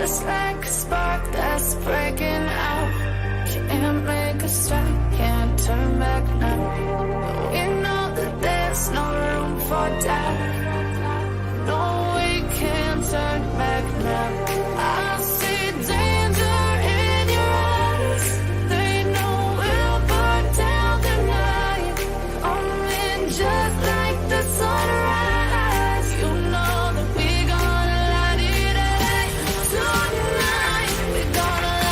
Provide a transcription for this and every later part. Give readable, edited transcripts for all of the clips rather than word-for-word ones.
just like a spark that's breaking out. Can't make a stop, can't turn back now. We know that there's no room for doubt. No, we can't turn back now. I see danger in your eyes. They know we'll burn down the night. Only just like the sunrise. You know that we gonna light it up tonight. We gonna light it up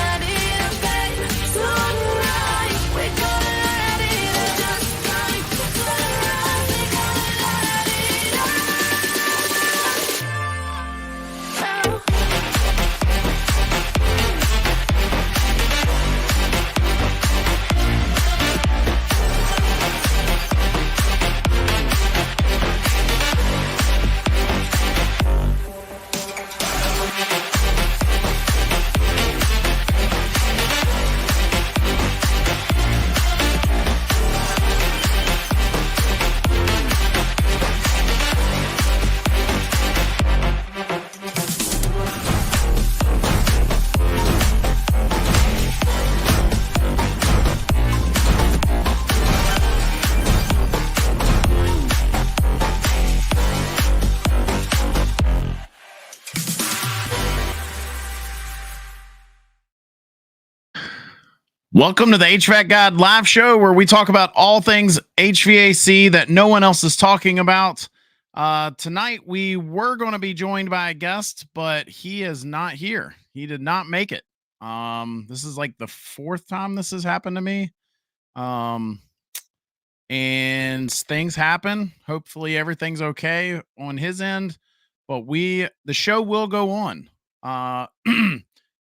tonight. We gonna light it up just like the sunrise. We gonna light it up now. Welcome to the HVAC God live show where we talk about all things HVAC that no one else is talking about. Tonight, we were going to be joined by a guest, but he is not here. He did not make it. This is like the fourth time this has happened to me. And things happen. Hopefully everything's okay on his end, but the show will go on.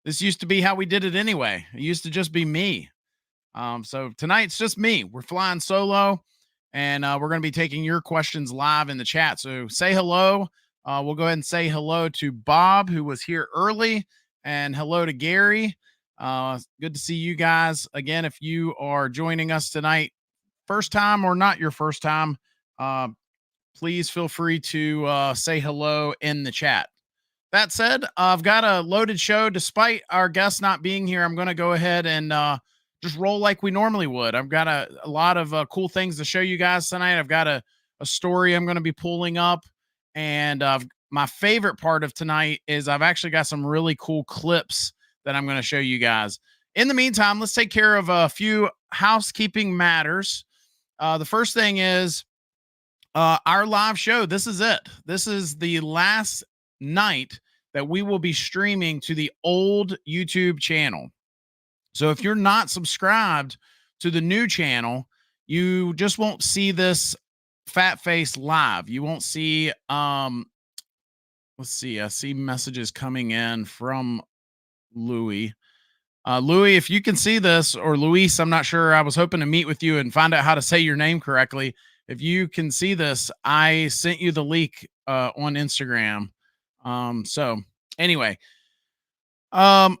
This used to be how we did it anyway. It used to just be me. So tonight's just me. We're flying solo, and we're going to be taking your questions live in the chat. So say hello. We'll go ahead and say hello to Bob, who was here early, and hello to Gary. Good to see you guys. Again, if you are joining us tonight, first time or not your first time, please feel free to say hello in the chat. That said, I've got a loaded show. Despite our guests not being here, I'm going to go ahead and just roll like we normally would. I've got a lot of cool things to show you guys tonight. I've got a story I'm going to be pulling up. And my favorite part of tonight is I've actually got some really cool clips that I'm going to show you guys. In the meantime, let's take care of a few housekeeping matters. The first thing is our live show. This is it. This is the last night that we will be streaming to the old YouTube channel. So if you're not subscribed to the new channel, you just won't see this fat face live. You won't see, let's see, I see messages coming in from Louie. Louie, if you can see this, or Luis, I'm not sure. I was hoping to meet with you and find out how to say your name correctly. If you can see this, I sent you the link on Instagram. So anyway, so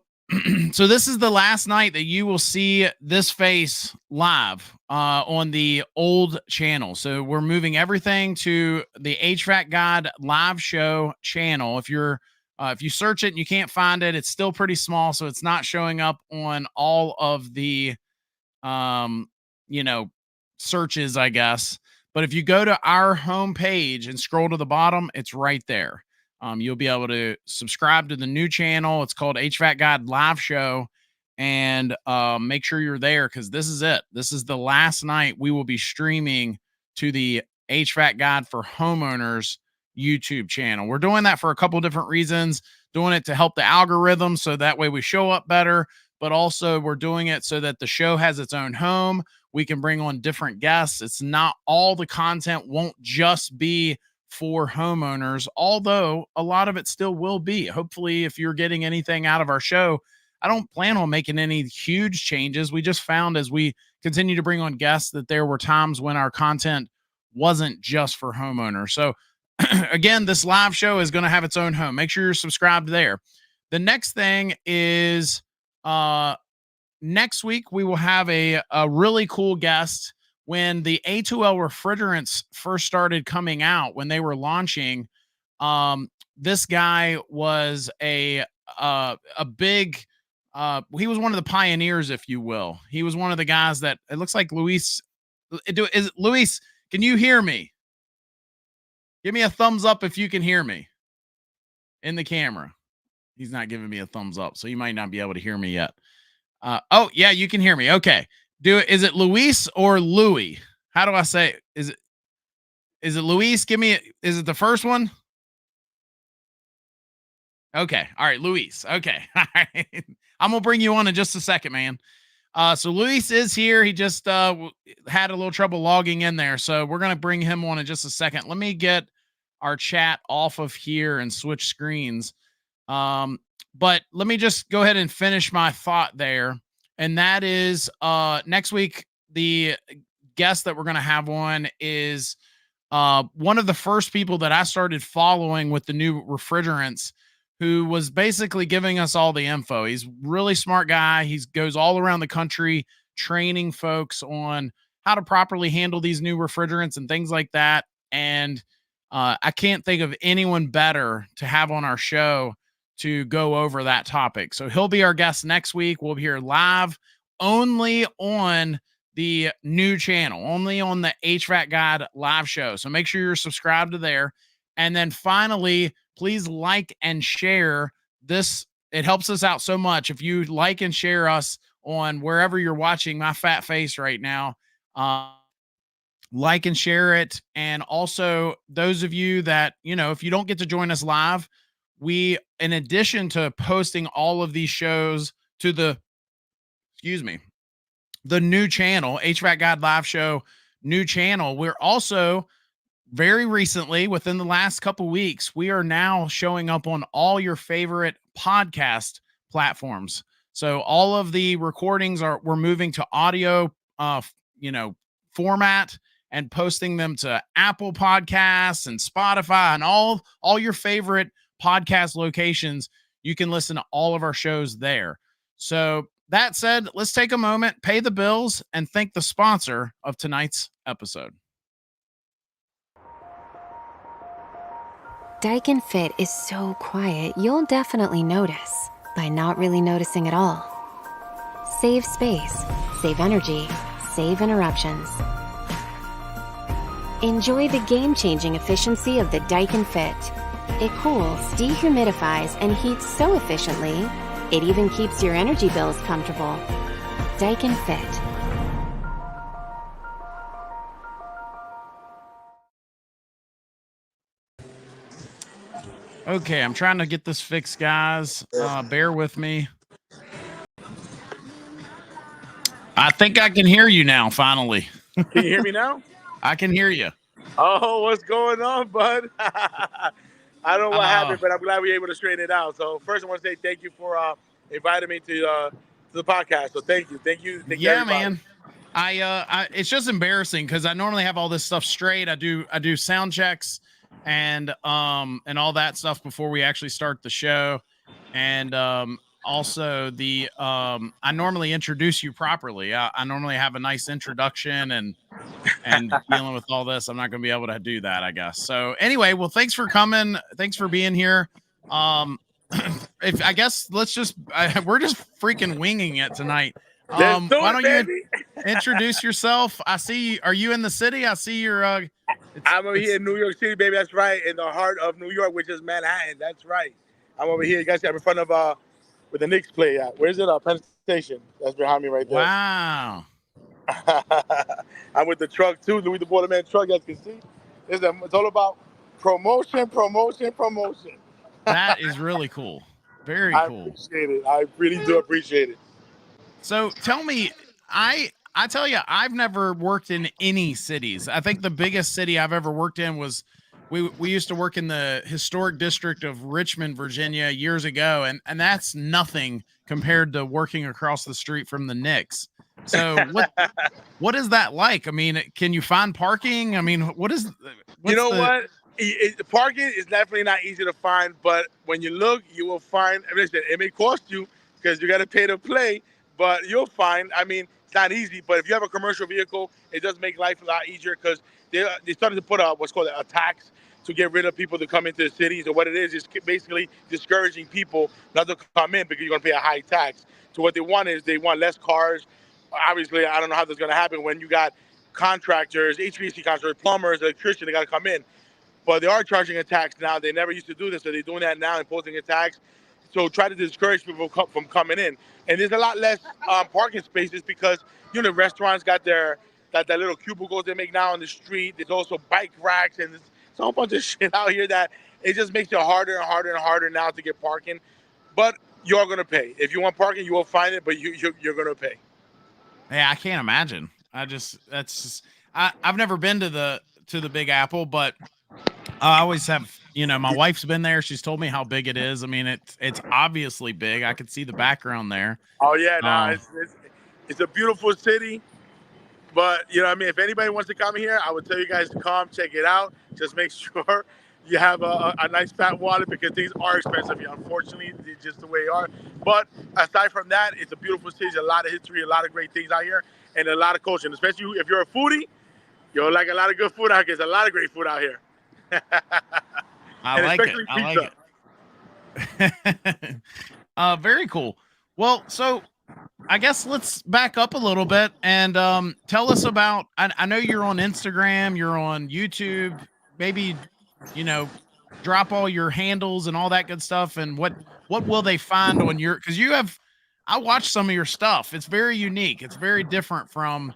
this is the last night that you will see this face live on the old channel. So we're moving everything to the HVAC God live show channel. If you search it and you can't find it, it's still pretty small, so it's not showing up on all of the searches, I guess. But if you go to our homepage and scroll to the bottom, it's right there. You'll be able to subscribe to the new channel. It's called HVAC God Live Show. And make sure you're there because this is it. This is the last night we will be streaming to the HVAC God for Homeowners YouTube channel. We're doing that for a couple different reasons. Doing it to help the algorithm so that way we show up better. But also we're doing it so that the show has its own home. We can bring on different guests. It's not all the content won't just be for homeowners, although a lot of it still will be. Hopefully, if you're getting anything out of our show, I don't plan on making any huge changes. We just found as we continue to bring on guests that there were times when our content wasn't just for homeowners. So again, this live show is going to have its own home. Make sure you're subscribed there. The next thing is next week we will have a really cool guest. When the A2L refrigerants first started coming out, when they were launching, this guy was a a big he was one of the pioneers, if you will. He was one of the guys that it looks like Luis. Is it Luis? Can you hear me? Give me a thumbs up if you can hear me in the camera. He's not giving me a thumbs up, so you might not be able to hear me yet. Oh yeah, you can hear me. Okay. Is it Luis or Louie? How do I say it? Is it Luis? Is it the first one? Okay. All right, Luis. Okay. All right. I'm gonna bring you on in just a second, man. So Luis is here. He just had a little trouble logging in there, so we're gonna bring him on in just a second. Let me get our chat off of here and switch screens. But let me just go ahead and finish my thought there. And that is next week, the guest that we're going to have on is one of the first people that I started following with the new refrigerants, who was basically giving us all the info. He's a really smart guy. He goes all around the country training folks on how to properly handle these new refrigerants and things like that. And I can't think of anyone better to have on our show to go over that topic. So he'll be our guest next week. We'll be here live only on the new channel, only on the HVAC Guide live show. So make sure you're subscribed to there. And then finally, please like and share this. It helps us out so much. If you like and share us on wherever you're watching my fat face right now, like and share it. And also those of you that, if you don't get to join us live, we, in addition to posting all of these shows to the new channel, HVAC Guide live show, new channel, we're also very recently, within the last couple weeks, we are now showing up on all your favorite podcast platforms. So all of the recordings we're moving to audio, format, and posting them to Apple Podcasts and Spotify and all your favorite podcast locations. You can listen to all of our shows there. So that said, let's take a moment, pay the bills, and thank the sponsor of tonight's episode. Daikin Fit is so quiet, you'll definitely notice by not really noticing at all. Save space, save energy, save interruptions. Enjoy the game-changing efficiency of the Daikin Fit. It cools, dehumidifies, and heats so efficiently, it even keeps your energy bills comfortable. Daikin Fit. Okay, I'm trying to get this fixed, guys. Bear with me. I think I can hear you now, finally. Can you hear me now? I can hear you. Oh, what's going on, bud? I don't know what happened, but I'm glad we were able to straighten it out. So first, I want to say thank you for inviting me to the podcast. So thank you. Yeah, man. It's just embarrassing because I normally have all this stuff straight. I do sound checks and all that stuff before we actually start the show, and also I normally introduce you properly. I normally have a nice introduction and dealing with all this, I'm not going to be able to do that, I guess. So anyway, well, thanks for coming. Thanks for being here. If I guess we're just freaking winging it tonight. Why don't you introduce yourself? I see. Are you in the city? I see you're. I'm over here in New York City, baby. That's right, in the heart of New York, which is Manhattan. That's right. I'm over here. You guys have in front of where the Knicks play at. Where's it? Penn Station. That's behind me right there. Wow. I'm with the truck too, Louie the Boiler Man truck. As you can see, it's all about promotion. That is really cool. Very cool. I appreciate it. I really do appreciate it. So tell me, I tell you, I've never worked in any cities. I think the biggest city I've ever worked in was we used to work in the historic district of Richmond, Virginia years ago. And that's nothing compared to working across the street from the Knicks. So what is that like? I mean, can you find parking? I mean, what? Parking is definitely not easy to find, but when you look, you will find. Listen, it may cost you because you got to pay to play, but you'll find. I mean, it's not easy, but if you have a commercial vehicle, it does make life a lot easier because they started to put what's called a tax to get rid of people to come into the city. So what it is basically discouraging people not to come in because you're going to pay a high tax. So what they want is they want less cars. Obviously, I don't know how that's going to happen when you got contractors, HVAC contractors, plumbers, electricians, they got to come in. But they are charging a tax now. They never used to do this, so they're doing that now, imposing a tax. So try to discourage people from coming in. And there's a lot less parking spaces because, you know, the restaurants got that little cubicles they make now on the street. There's also bike racks, and there's a whole bunch of shit out here that it just makes it harder and harder and harder now to get parking. But you're going to pay. If you want parking, you will find it, but you're going to pay. Yeah, I can't imagine. I've never been to the Big Apple, but I always have, you know, my wife's been there. She's told me how big it is. I mean, it's obviously big. I could see the background there. Oh yeah, it's a beautiful city. But you know, I mean, if anybody wants to come here, I would tell you guys to come check it out. Just make sure you have a nice fat wallet because things are expensive here. Unfortunately, it's just the way they are. But aside from that, it's a beautiful city. There's a lot of history, a lot of great things out here, and a lot of culture. And especially if you're a foodie, you'll like a lot of good food out here. There's a lot of great food out here. I like it. Very cool. Well, so I guess let's back up a little bit and tell us about. I know you're on Instagram, you're on YouTube. Maybe, you know, drop all your handles and all that good stuff. And what will they find on your? Because I watched some of your stuff. It's very unique. It's very different from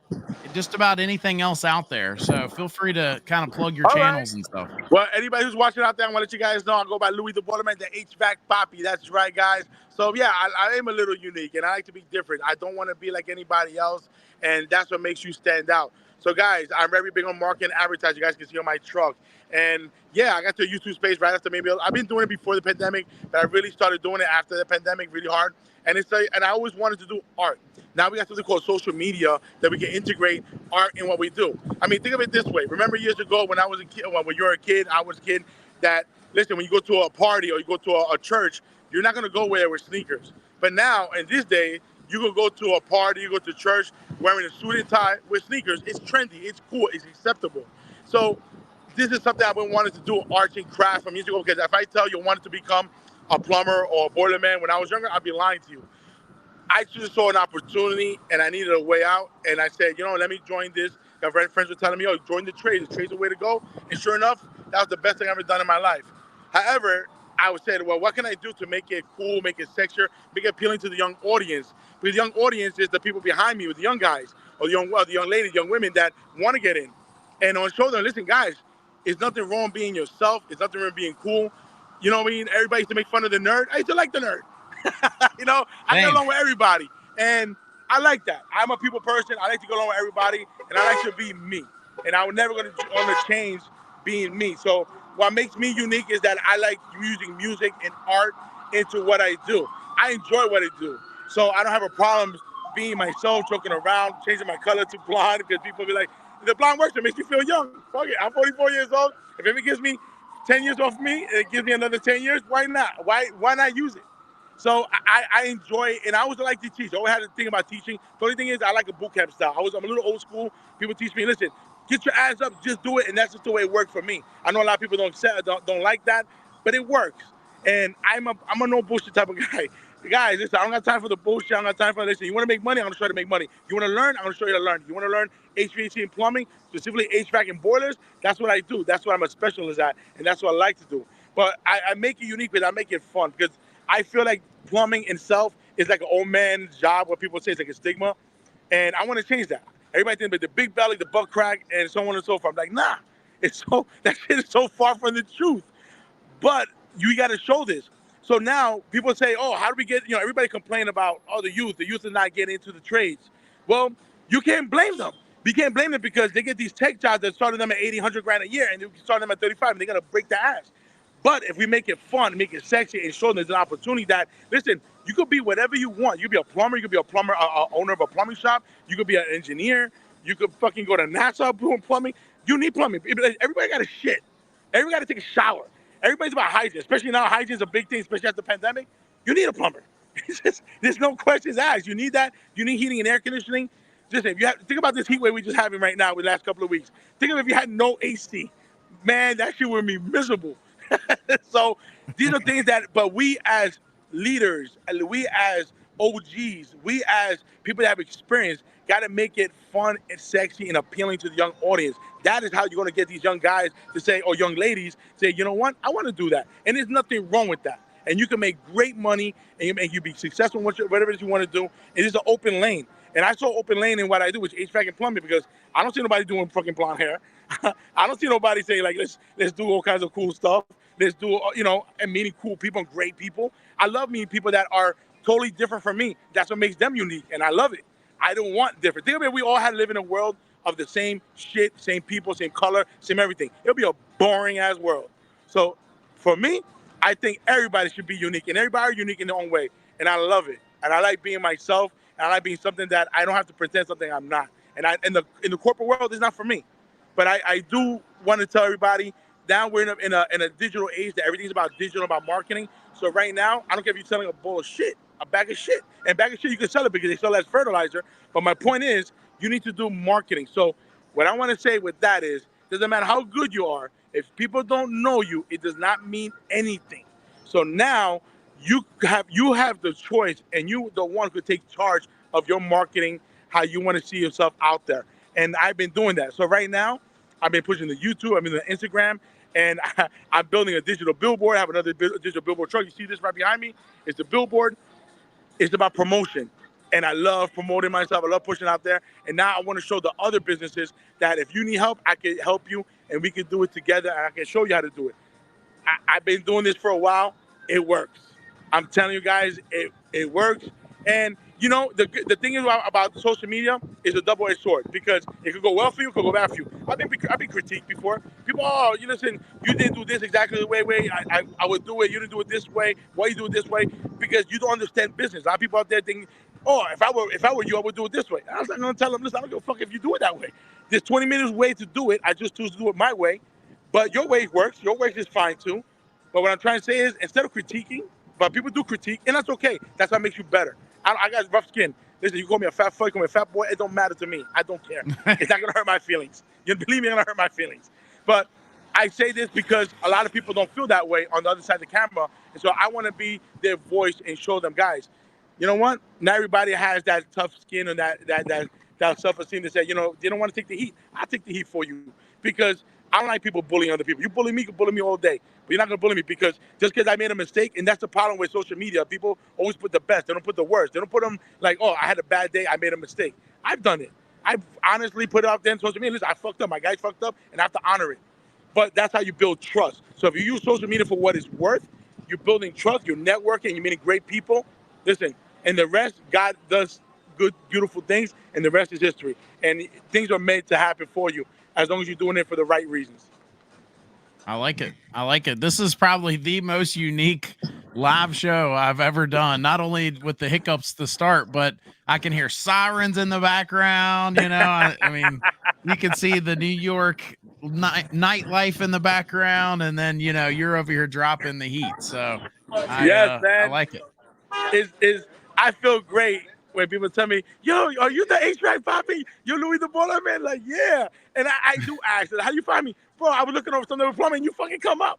just about anything else out there. So feel free to kind of plug your channels and stuff. Well, anybody who's watching out there, I want to let you guys know I go by Louie the Boiler Man, the HVAC Poppy. That's right, guys. So yeah, I am a little unique and I like to be different. I don't want to be like anybody else, and that's what makes you stand out. So guys, I'm very big on marketing and advertising. You guys can see on my truck. And yeah, I got to a YouTube space right after I've been doing it before the pandemic, but I really started doing it after the pandemic really hard. And and I always wanted to do art. Now we got something called social media that we can integrate art in what we do. I mean, think of it this way. Remember years ago when I was a kid, when you were a kid, I was a kid, that, listen, when you go to a party or you go to a church, you're not going to go there with sneakers. But now, in this day, you can go to a party, you go to church wearing a suit and tie with sneakers. It's trendy, it's cool, it's acceptable. So this is something I've been wanting to do, arts and crafts from years ago, because if I tell you I wanted to become a plumber or a boiler man when I was younger, I'd be lying to you. I just saw an opportunity and I needed a way out. And I said, you know, let me join this. My friends were telling me, oh, join the trade. The trade's the way to go. And sure enough, that was the best thing I've ever done in my life. However, I would say, well, what can I do to make it cool, make it sexier, make it appealing to the young audience? Because the young audience is the people behind me, with the young guys, or the young ladies, young women that want to get in. And on show them, listen, guys, it's nothing wrong being yourself. It's nothing wrong being cool. You know what I mean? Everybody used to make fun of the nerd. I used to like the nerd. You know, I get along with everybody. And I like that. I'm a people person. I like to go along with everybody. And I like to be me. And I was never going to change being me. So what makes me unique is that I like using music and art into what I do. I enjoy what I do. So I don't have a problem being myself, joking around, changing my color to blonde, because people be like, the blonde works, it makes me feel young. Fuck it. I'm 44 years old. If it gives me 10 years off me, and it gives me another 10 years, why not? Why not use it? So I enjoy it, and I always like to teach. I always had to think about teaching. The only thing is I like a boot camp style. I'm a little old school. People teach me, listen, get your ass up, just do it, and that's just the way it worked for me. I know a lot of people don't like that, but it works. And I'm a no bullshit type of guy. Guys, listen, I don't got time for the bullshit. I don't got time for listen. You want to make money? I'm going to show you to make money. You want to learn? I'm going to show you to learn. You want to learn HVAC and plumbing, specifically HVAC and boilers? That's what I do. That's what I'm a specialist at, and that's what I like to do. But I make it unique, but I make it fun, because I feel like plumbing itself is like an old man's job, what people say it's like a stigma, and I want to change that. Everybody thinks about the big belly, the butt crack, and so on and so forth. I'm like, nah, that shit is so far from the truth. But you got to show this. So now people say, oh, how do we get, everybody complain about, oh, the youth are not getting into the trades. Well, you can't blame them. You can't blame them because they get these tech jobs that started them at 80, 100 grand a year, and they start them at 35, and they're going to break their ass. But if we make it fun, make it sexy, and show them there's an opportunity that, listen, you could be whatever you want. You could be a plumber. You could be a plumber, owner of a plumbing shop. You could be an engineer. You could fucking go to NASA doing plumbing. You need plumbing. Everybody got to shit. Everybody got to take a shower. Everybody's about hygiene, especially now. Hygiene is a big thing, especially after the pandemic. You need a plumber. There's no questions asked. You need that. You need heating and air conditioning. Just think about this heat wave we're just having right now with the last couple of weeks. Think of if you had no AC. man, that shit would be miserable. So these are things that, but we as leaders, we as OGs, we as people that have experience, got to make it fun and sexy and appealing to the young audience. That is how you're going to get these young guys to say, or young ladies say, you know what, I want to do that. And there's nothing wrong with that. And you can make great money and you be successful in whatever it is you want to do. It is an open lane. And I saw open lane in what I do, which is HVAC and plumbing, because I don't see nobody doing fucking blonde hair. I don't see nobody saying like, let's do all kinds of cool stuff. Let's do, and meeting cool people and great people. I love meeting people that are totally different from me. That's what makes them unique, and I love it. I don't want different. Think about it, we all had to live in a world of the same shit, same people, same color, same everything. It'll be a boring ass world. So for me, I think everybody should be unique, and everybody are unique in their own way, and I love it. And I like being myself, and I like being something that I don't have to pretend something I'm not. And in the corporate world, it's not for me. But I do want to tell everybody, now we're in a digital age that everything's about digital, about marketing. So right now, I don't care if you're selling a bowl of shit, a bag of shit. And bag of shit, you can sell it because they sell it as fertilizer. But my point is, you need to do marketing. So what I want to say with that is, doesn't matter how good you are, if people don't know you, it does not mean anything. So now you have the choice, and you the one who take charge of your marketing, how you want to see yourself out there. And I've been doing that. So right now, I've been pushing the YouTube, I've been doing Instagram, and I'm building a digital billboard. I have another digital billboard truck. You see this right behind me? It's the billboard. It's about promotion. And I love promoting myself. I love pushing out there. And now I want to show the other businesses that if you need help, I can help you, and we can do it together, and I can show you how to do it. I've been doing this for a while. It works. I'm telling you guys, it works. And the thing is about social media is a double-edged sword, because it could go well for you, it could go bad for you. I've been critiqued before. People, listen, you didn't do this exactly the way I would do it. You didn't do it this way. Why you do it this way? Because you don't understand business. A lot of people out there think, oh, if I were you, I would do it this way. I was not gonna tell them, listen, I don't give a fuck if you do it that way. There's 20 minutes way to do it. I just choose to do it my way. But your way works. Your way is fine too. But what I'm trying to say is, instead of critiquing, but people do critique, and that's okay. That's what makes you better. I got rough skin. Listen, you call me a fat fuck, you call me a fat boy, it don't matter to me. I don't care. It's not gonna hurt my feelings. You believe me, it's gonna hurt my feelings. But I say this because a lot of people don't feel that way on the other side of the camera. And so I want to be their voice and show them, guys, you know what? Not everybody has that tough skin and that self-esteem to say, they don't want to take the heat. I'll take the heat for you, because I don't like people bullying other people. You bully me, you can bully me all day. But you're not going to bully me, because just because I made a mistake, and that's the problem with social media. People always put the best. They don't put the worst. They don't put them like, oh, I had a bad day, I made a mistake. I've done it. I've honestly put it out there on social media. Listen, I fucked up. My guy fucked up, and I have to honor it. But that's how you build trust. So if you use social media for what it's worth, you're building trust, you're networking, you're meeting great people. Listen, and the rest, God does good, beautiful things, and the rest is history. And things are made to happen for you, as long as you're doing it for the right reasons. I like it. I like it. This is probably the most unique live show I've ever done. Not only with the hiccups to start, but I can hear sirens in the background. I mean, you can see the New York nightlife in the background, and then you're over here dropping the heat. So yes, man, I like it. I feel great when people tell me, yo, are you the HVAC Poppy? You're Louie the Boiler Man? Like, yeah. And I do ask, how you find me? Bro, I was looking over something with plumbing, you fucking come up.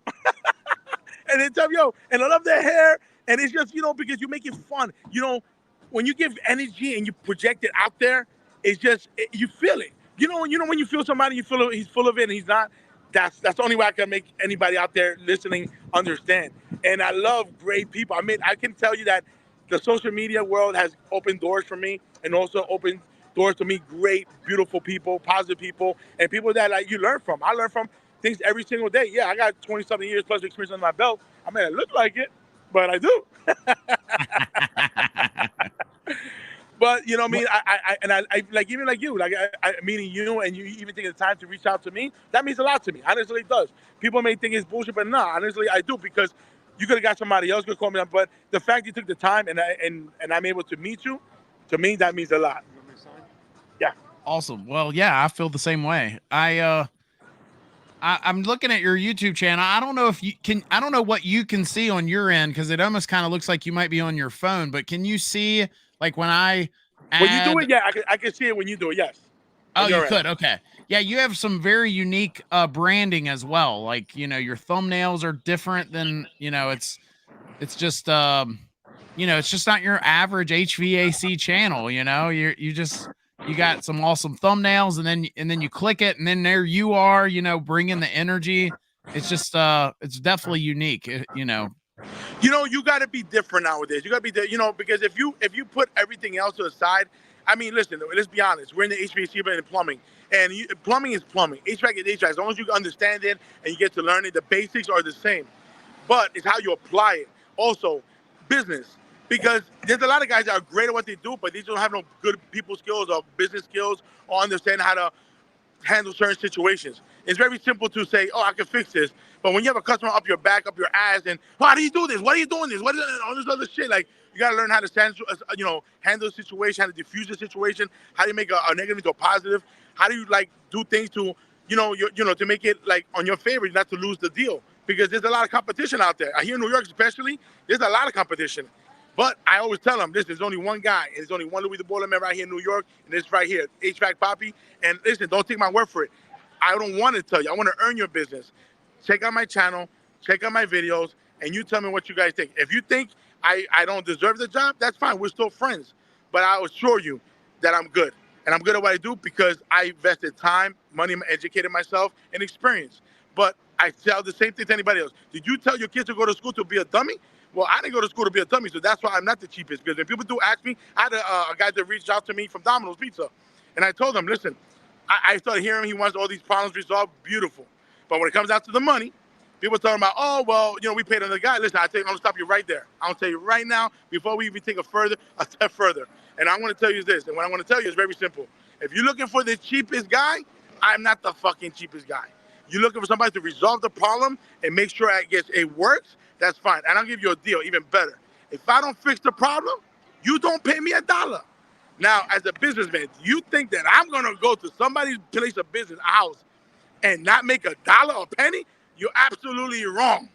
And they tell me, yo, and I love their hair. And it's just, because you make it fun. When you give energy and you project it out there, it's just, you feel it. When you feel somebody, you feel he's full of it and he's not. That's the only way I can make anybody out there listening understand. And I love great people. I mean, I can tell you that the social media world has opened doors for me, and also opened doors to meet great, beautiful people, positive people, and people that you learn from. I learn from things every single day. Yeah, I got 20-something years plus experience on my belt. I may not look like it, but I do. But I mean, I like, even like you, I meeting you, and you even taking the time to reach out to me, that means a lot to me. Honestly, it does. People may think it's bullshit, but no, honestly, I do, because you could have got somebody else could call me up, but the fact you took the time and I'm able to meet you, to me, that means a lot. Yeah. Awesome. Well, yeah, I feel the same way. I'm looking at your YouTube channel. I don't know if you can. I don't know what you can see on your end, because it almost kind of looks like you might be on your phone. But can you see, like, when I add... When you do it, yeah, I can see it when you do it. Yes. Oh, you could. Okay. Yeah, you have some very unique branding as well. Like, your thumbnails are different than, it's just it's just not your average HVAC channel, you got some awesome thumbnails, and then you click it, and then there you are, bringing the energy. It's just it's definitely unique, You got to be different nowadays. You got to be, because if you put everything else to the side, I mean, listen, let's be honest. We're in the HVAC and plumbing, and plumbing is plumbing. HVAC is HVAC. As long as you understand it and you get to learn it, the basics are the same. But it's how you apply it. Also, business, because there's a lot of guys that are great at what they do, but they don't have no good people skills or business skills or understand how to handle certain situations. It's very simple to say, "Oh, I can fix this," but when you have a customer up your back, up your ass, and how do you do this? What are you doing this? What is all this other shit? Like, you gotta learn how to handle the situation, how to diffuse the situation, how do you make a negative into a positive, how do you do things to to make it on your favor, not to lose the deal, because there's a lot of competition out there. Here in New York, especially, there's a lot of competition. But I always tell them, listen, there's only one guy, and there's only one Louie the Boiler Man right here in New York, and it's right here, HVAC Poppy. And listen, don't take my word for it. I don't want to tell you. I want to earn your business. Check out my channel, check out my videos, and you tell me what you guys think. If you think I don't deserve the job, that's fine. We're still friends. But I assure you that I'm good. And I'm good at what I do because I invested time, money, educated myself, and experience. But I tell the same thing to anybody else. Did you tell your kids to go to school to be a dummy? Well, I didn't go to school to be a dummy, so that's why I'm not the cheapest. Because when people do ask me, I had a guy that reached out to me from Domino's Pizza. And I told him, listen, I started hearing he wants all these problems resolved. Beautiful. But when it comes down to the money, people talking about, oh, well, we paid another guy. Listen, I'm going to stop you right there. I'm going to tell you right now, before we even take a step further. And I'm going to tell you this. And what I'm going to tell you is very simple. If you're looking for the cheapest guy, I'm not the fucking cheapest guy. You're looking for somebody to resolve the problem and make sure it works, that's fine. And I'll give you a deal, even better. If I don't fix the problem, you don't pay me $1. Now, as a businessman, you think that I'm going to go to somebody's place of business, a house, and not make $1 a penny? You're absolutely wrong.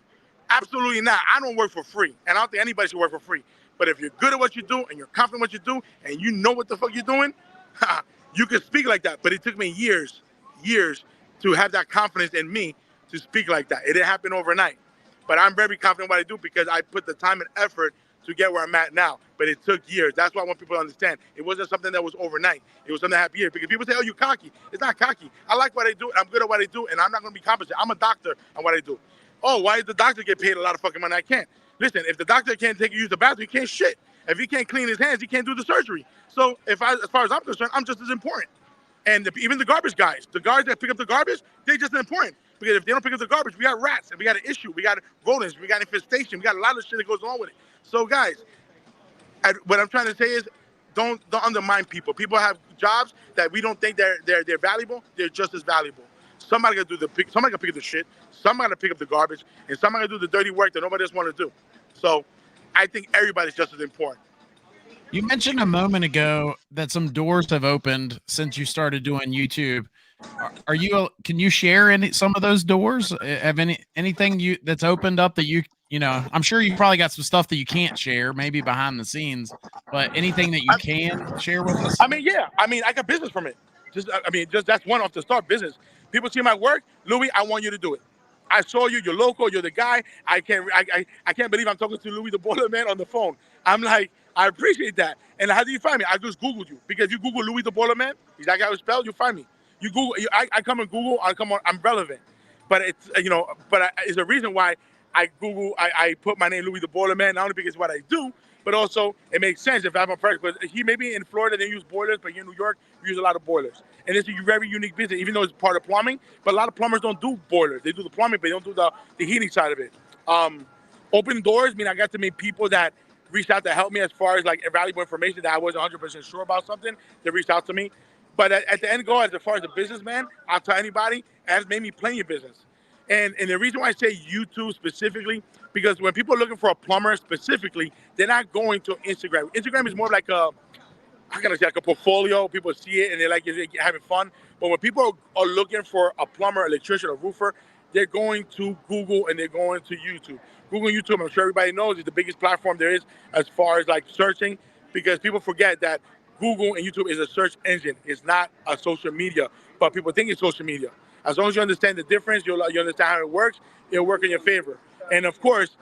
Absolutely not. I don't work for free, and I don't think anybody should work for free. But if you're good at what you do, and you're confident in what you do, and you know what the fuck you're doing, you can speak like that. But it took me years to have that confidence in me to speak like that. It didn't happen overnight. But I'm very confident in what I do because I put the time and effort to get where I'm at now. But it took years. That's why I want people to understand. It wasn't something that was overnight. It was something that happened years. Because people say, oh, you're cocky. It's not cocky. I like what I do. I'm good at what I do. And I'm not going to be compensated. I'm a doctor on what I do. Oh, why does the doctor get paid a lot of fucking money? I can't. Listen, if the doctor can't take you use the bathroom, he can't shit. If he can't clean his hands, he can't do the surgery. So as far as I'm concerned, I'm just as important. And even the garbage guys, the guys that pick up the garbage, they're just as important. Because if they don't pick up the garbage, we got rats, and we got an issue, we got rodents, we got infestation, we got a lot of shit that goes on with it. So guys, what I'm trying to say is, don't undermine people. People have jobs that we don't think they're valuable. They're just as valuable. Somebody got to pick up the shit. Somebody got to pick up the garbage, and somebody got to do the dirty work that nobody else want to do. So I think everybody's just as important. You mentioned a moment ago that some doors have opened since you started doing YouTube. Can you share some of those doors? Have anything that's opened up that I'm sure you probably got some stuff that you can't share, maybe behind the scenes, but anything that you can share with us? Yeah. I got business from it. Just that's one off the start business. People see my work, Louie, I want you to do it. I saw you, you're local, you're the guy. I can't believe I'm talking to Louie the Boiler Man on the phone. I'm like, I appreciate that. And how do you find me? I just Googled you. Because if you Google Louie the Boiler Man, is that guy who spelled, you'll find me. You Google, I come in Google, I'm relevant. But it's, it's a reason why I Google, I put my name Louie the Boiler Man, not only because it's what I do, but also it makes sense if I'm a person. Because he may be in Florida, they use boilers, but here in New York, we use a lot of boilers. And it's a very unique business, even though it's part of plumbing. But a lot of plumbers don't do boilers. They do the plumbing, but they don't do the heating side of it. Open doors mean I got to meet people that reached out to help me as far as valuable information that I wasn't 100% sure about something. They reached out to me. But at the end goal, as far as a businessman, I'll tell anybody, it has made me play your business. And the reason why I say YouTube specifically, because when people are looking for a plumber specifically, they're not going to Instagram. Instagram is more like a portfolio. People see it and they're having fun. But when people are looking for a plumber, electrician, or roofer, they're going to Google and they're going to YouTube. Google and YouTube, I'm sure everybody knows, is the biggest platform there is as far as searching, because people forget that Google and YouTube is a search engine. It's not a social media. but people think it's social media. As long as you understand the difference, you understand how it works, it'll work in your favor. And of course,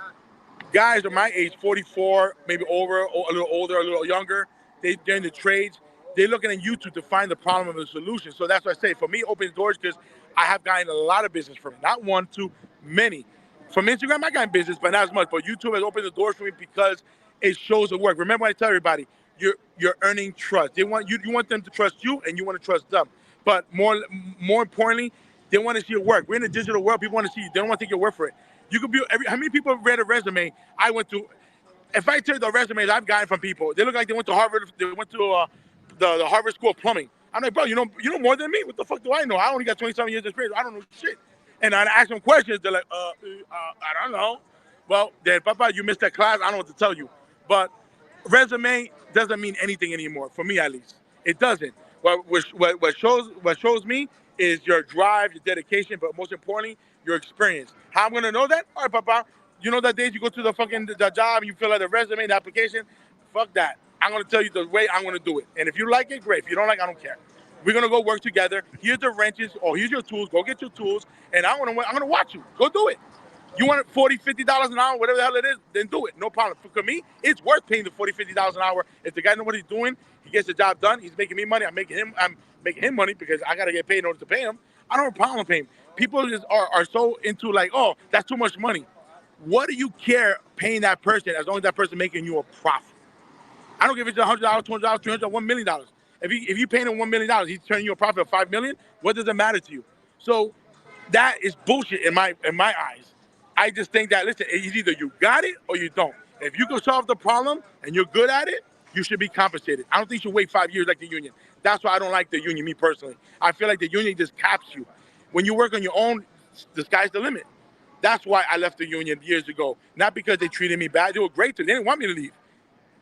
guys are my age, 44, maybe over, or a little older, a little younger, they're in the trades. They're looking at YouTube to find the problem and the solution. So that's what I say. For me, it opens doors because I have gotten a lot of business from it. Not one, two, many. From Instagram, I got business, but not as much. But YouTube has opened the doors for me because it shows the work. Remember, I tell everybody, you're earning trust. You want them to trust you, and you want to trust them. But more importantly, they want to see your work. We're in a digital world. People want to see you. They don't want to take your word for it. You could be how many people have read a resume I went to? If I tell you the resumes I've gotten from people, they look like they went to Harvard. They went to the Harvard School of Plumbing. I'm like, bro, you know more than me. What the fuck do I know? I only got 27 years of experience. I don't know shit. And I ask them questions. They're like, I don't know. Well, then, Papa, you missed that class. I don't know what to tell you. But resume doesn't mean anything anymore, for me at least. It doesn't. What shows me is your drive, your dedication, but most importantly, your experience. How I'm gonna know that? All right, Papa. You know that days you go to the job, you fill out the resume, the application. Fuck that. I'm gonna tell you the way I'm gonna do it. And if you like it, great. If you don't like, I don't care. We're gonna go work together. Here's the wrenches, or here's your tools. Go get your tools, and I'm gonna watch you. Go do it. You want $40, $50 an hour, whatever the hell it is, then do it. No problem. For me, it's worth paying the $40, $50 an hour. If the guy knows what he's doing, he gets the job done. He's making me money. I'm making him money because I gotta get paid in order to pay him. I don't have a problem paying him. People just are so into like, oh, that's too much money. What do you care paying that person as long as that person making you a profit? I don't give it to $100, $200, $300, $1 million. If you paying him $1 million, he's turning you a profit of $5 million. What does it matter to you? So that is bullshit in my eyes. I just think that, listen, it's either you got it or you don't. If you can solve the problem and you're good at it, you should be compensated. I don't think you should wait 5 years like the union. That's why I don't like the union, me personally. I feel like the union just caps you. When you work on your own, the sky's the limit. That's why I left the union years ago. Not because they treated me bad. They were great to me. They didn't want me to leave.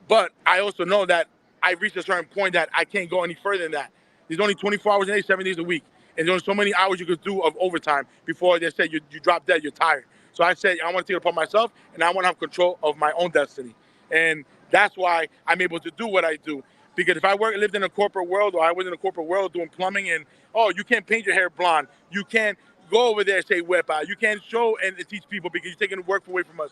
But I also know that I reached a certain point that I can't go any further than that. There's only 24 hours a day, 7 days a week. And there's only so many hours you could do of overtime before they said you drop dead, you're tired. So I said, I want to take it upon myself, and I want to have control of my own destiny. And that's why I'm able to do what I do. Because if I lived in a corporate world, or I was in a corporate world doing plumbing, and, oh, you can't paint your hair blonde. You can't go over there and say whip out. You can't show and teach people because you're taking the work away from us.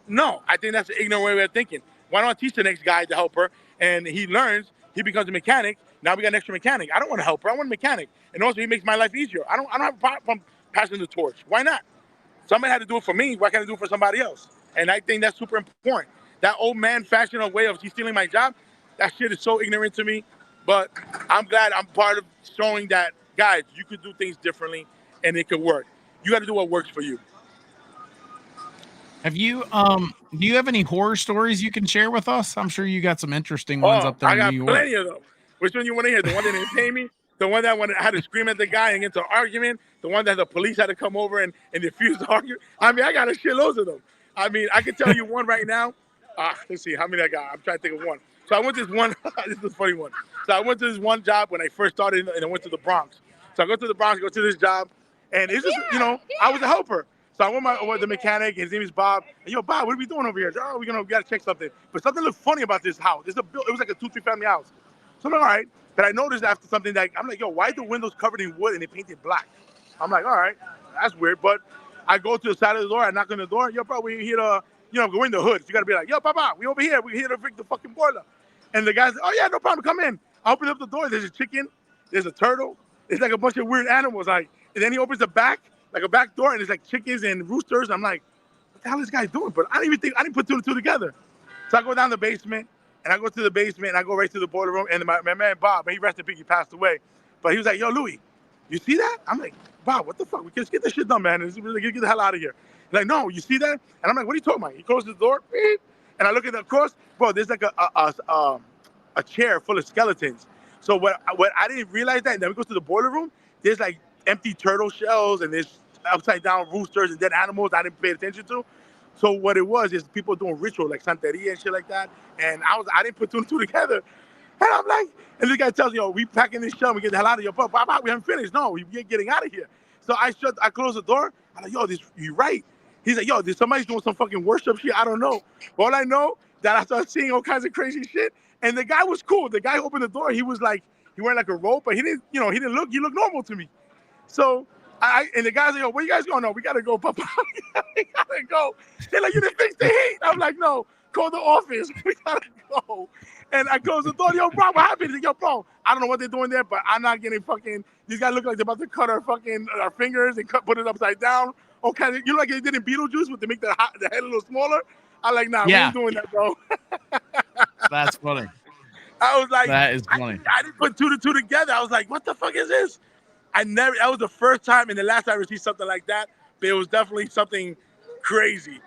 No, I think that's an ignorant way of thinking. Why don't I teach the next guy to help her, and he learns, he becomes a mechanic. Now we got an extra mechanic. I don't want to help her. I want a mechanic. And also, he makes my life easier. I don't have a problem passing the torch. Why not? Somebody had to do it for me. Why can't I do it for somebody else? And I think that's super important. That old man fashion of way of he's stealing my job, that shit is so ignorant to me. But I'm glad I'm part of showing that, guys, you could do things differently and it could work. You got to do what works for you. Have you, do you have any horror stories you can share with us? I'm sure you got some interesting ones up there in New York. I got plenty of them. Which one you want to hear? The one that didn't pay me? The one that had to scream at the guy and get into an argument? The one that the police had to come over and defuse the argument? I mean, I got a shitload of them. I mean, I can tell you one right now. Let's see, how many I got? I'm trying to think of one. So I went to this one. This is a funny one. So I went to this one job when I first started, and I went to the Bronx. So I go to the Bronx, go to this job, and it's just, I was a helper. So I went with the mechanic. His name is Bob. And, yo, Bob, what are we doing over here? Oh, we got to check something. But something looked funny about this house. It was like a 2-3 family house. So I'm like, all right. But I noticed after something that I'm like, yo, why are the windows covered in wood and they painted black? I'm like, all right, that's weird. But I go to the side of the door, I knock on the door. Yo, bro, we here to, go in the hood. So you got to be like, yo, Papa, we over here. We here to fix the fucking boiler. And the guy's like, oh, yeah, no problem. Come in. I open up the door. There's a chicken. There's a turtle. There's like a bunch of weird animals. And then he opens the back, like a back door, and there's like chickens and roosters. I'm like, what the hell is this guy doing? But I didn't put two and two together. So I go down the basement. And I go to the basement, and I go right to the boiler room, and my man, Bob, he rested in peace, he passed away. But he was like, yo, Louie, you see that? I'm like, Bob, what the fuck? We can just get this shit done, man. Get the hell out of here. He's like, no, you see that? And I'm like, what are you talking about? He closes the door, beep, and I look at the cross. Bro, there's like a chair full of skeletons. So what I didn't realize that, and then we go to the boiler room, there's like empty turtle shells, and there's upside down roosters and dead animals I didn't pay attention to. So what it was is people doing ritual like Santeria and shit like that. And I didn't put two and two together. And I'm like, and this guy tells me, yo, we packing this shell, we get the hell out of here. But we haven't finished. No, we're getting out of here. So I close the door. I'm like, yo, you're right. He's like, yo, somebody's doing some fucking worship shit. I don't know. But all I know that I started seeing all kinds of crazy shit. And the guy was cool. The guy opened the door. He was like, He wearing like a robe, but he didn't look. He looked normal to me. So and the guys like, "Oh, where you guys going? No, we gotta go, Papa. We gotta go." They're like, "You didn't fix the heat." I'm like, "No, call the office. We gotta go." And I close the door. Yo, bro, what happened? He's like, "Yo, bro, I don't know what they're doing there, but I'm not getting fucking. These guys look like they're about to cut our fingers and put it upside down. Okay, you know, like they did in Beetlejuice with to make the head a little smaller." I'm like, "Nah, we ain't doing that, bro." That's funny. I was like, that is funny. I didn't put 2 to 2 together. I was like, "What the fuck is this?" That was the first time and the last time I received something like that. But it was definitely something crazy.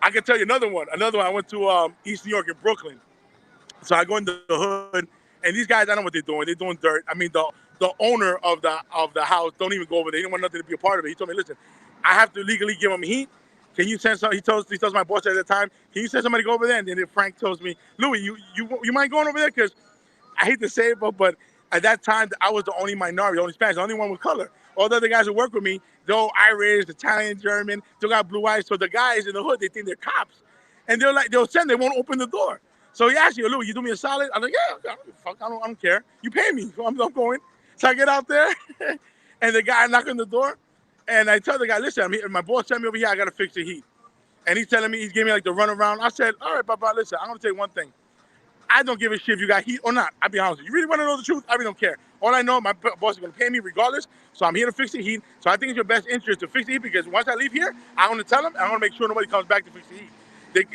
I can tell you another one. I went to East New York in Brooklyn. So I go into the hood, and these guys, I don't know what they're doing. They're doing dirt. I mean, the owner of the house don't even go over there. He didn't want nothing to be a part of it. He told me, "Listen, I have to legally give them heat. Can you send some?" He tells my boss at the time, "Can you send somebody to go over there?" And then Frank tells me, "Louie, you mind going over there? Because I hate to say it, but at that time, I was the only minority, the only Spanish, the only one with color. All the other guys who work with me, they're all Irish, Italian, German, they got blue eyes. So the guys in the hood, they think they're cops. And they won't open the door. So he asked me, "Louie, you do me a solid?" I'm like, "Yeah, fuck, I don't care. You pay me, so I'm going." So I get out there, and the guy knock on the door, and I tell the guy, "Listen, my boss sent me over here, I got to fix the heat." And he's telling me, he's giving me like the runaround. I said, "All right, Papa, listen, I'm going to tell you one thing. I don't give a shit if you got heat or not. I'll be honest with you. You really want to know the truth? I really don't care. All I know, my boss is going to pay me regardless. So I'm here to fix the heat. So I think it's your best interest to fix the heat because once I leave here, I'm going to tell them, I'm going to make sure nobody comes back to fix the heat."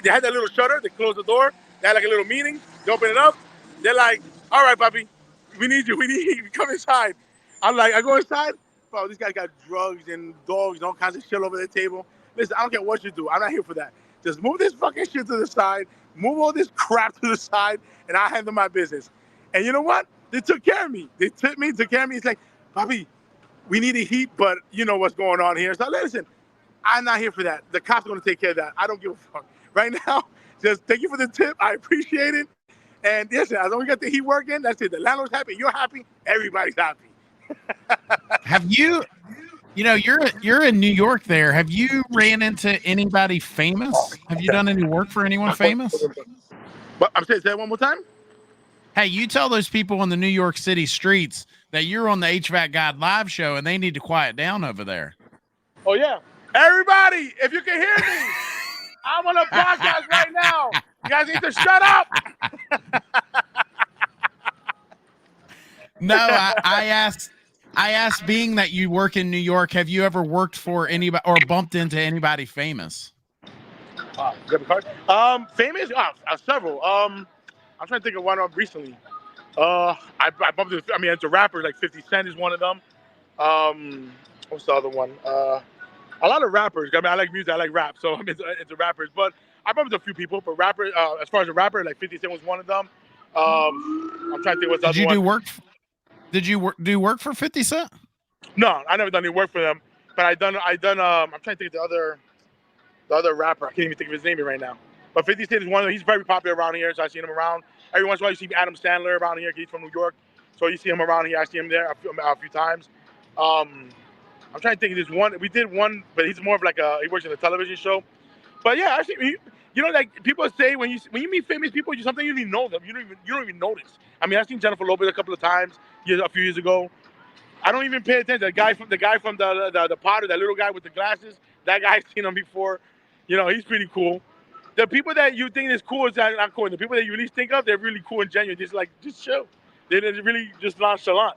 They had that little shutter. They closed the door. They had like a little meeting. They open it up. They're like, "All right, Papi, we need you. We need you. Come inside." I'm like, I go inside. Bro, these guys got drugs and dogs and all kinds of shit over their table. Listen, I don't care what you do. I'm not here for that. Just move this fucking shit to the side. Move all this crap to the side, and I'll handle my business. And you know what? They took care of me. They tipped me, took care of me. It's like, "Papi, we need a heat, but you know what's going on here." So listen, I'm not here for that. The cops are going to take care of that. I don't give a fuck. Right now, just thank you for the tip. I appreciate it. And listen, as long as we got the heat working, that's it. The landlord's happy. You're happy. Everybody's happy. Have you, you're in New York there. Have you ran into anybody famous? Have you done any work for anyone famous? But I'm saying, say that one more time. Hey, you tell those people on the New York City streets that you're on the HVAC Guide live show and they need to quiet down over there. Oh, yeah. Everybody, if you can hear me, I'm on a podcast right now. You guys need to shut up. No, I asked, being that you work in New York, have you ever worked for anybody or bumped into anybody famous? Famous? Several. I'm trying to think of one recently. I bumped into, it's a rapper, like 50 Cent is one of them. What's the other one? A lot of rappers. I like music, I like rap, so it's rappers. But I bumped into a few people, but rappers, as far as a rapper, like 50 Cent was one of them. I'm trying to think what's the other one. Did you do work for 50 Cent? No, I never done any work for them. But I done. I'm trying to think of the other rapper. I can't even think of his name right now. But 50 Cent is one of them. He's very popular around here, so I seen him around. Every once in a while, you see Adam Sandler around here. He's from New York, so you see him around here. I see him there a few times. I'm trying to think of this one. We did one, but he's more of like he works in a television show. But yeah, actually, like people say when you meet famous people, sometimes you don't even know them. You don't even notice. I've seen Jennifer Lopez a couple of times a few years ago. I don't even pay attention. The guy from the Potter, that little guy with the glasses, that guy, I've seen him before. He's pretty cool. The people that you think is cool is not cool. The people that you really think of, they're really cool and genuine. Just chill. They're really just nonchalant.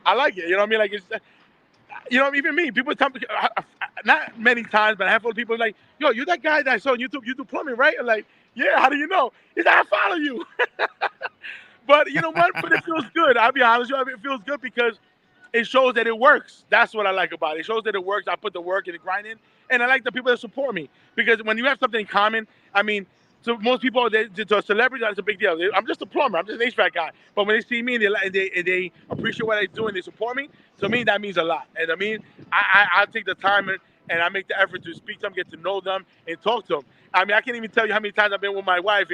I like it. You know what I mean? Like it's, even me. People tell me, not many times, but a handful of people are like, "Yo, you're that guy that I saw on YouTube. You do plumbing, right?" I'm like, "Yeah. How do you know?" He's like, "I follow you." But you know what? But it feels good. I'll be honest with you. It feels good because it shows that it works. That's what I like about it. It shows that it works. I put the work and the grind in. And I like the people that support me. Because when you have something in common, to most people, to a celebrity, that's a big deal. I'm just a plumber. I'm just an HVAC guy. But when they see me and they appreciate what I do and they support me, to me, that means a lot. And I take the time and I make the effort to speak to them, get to know them, and talk to them. I can't even tell you how many times I've been with my wife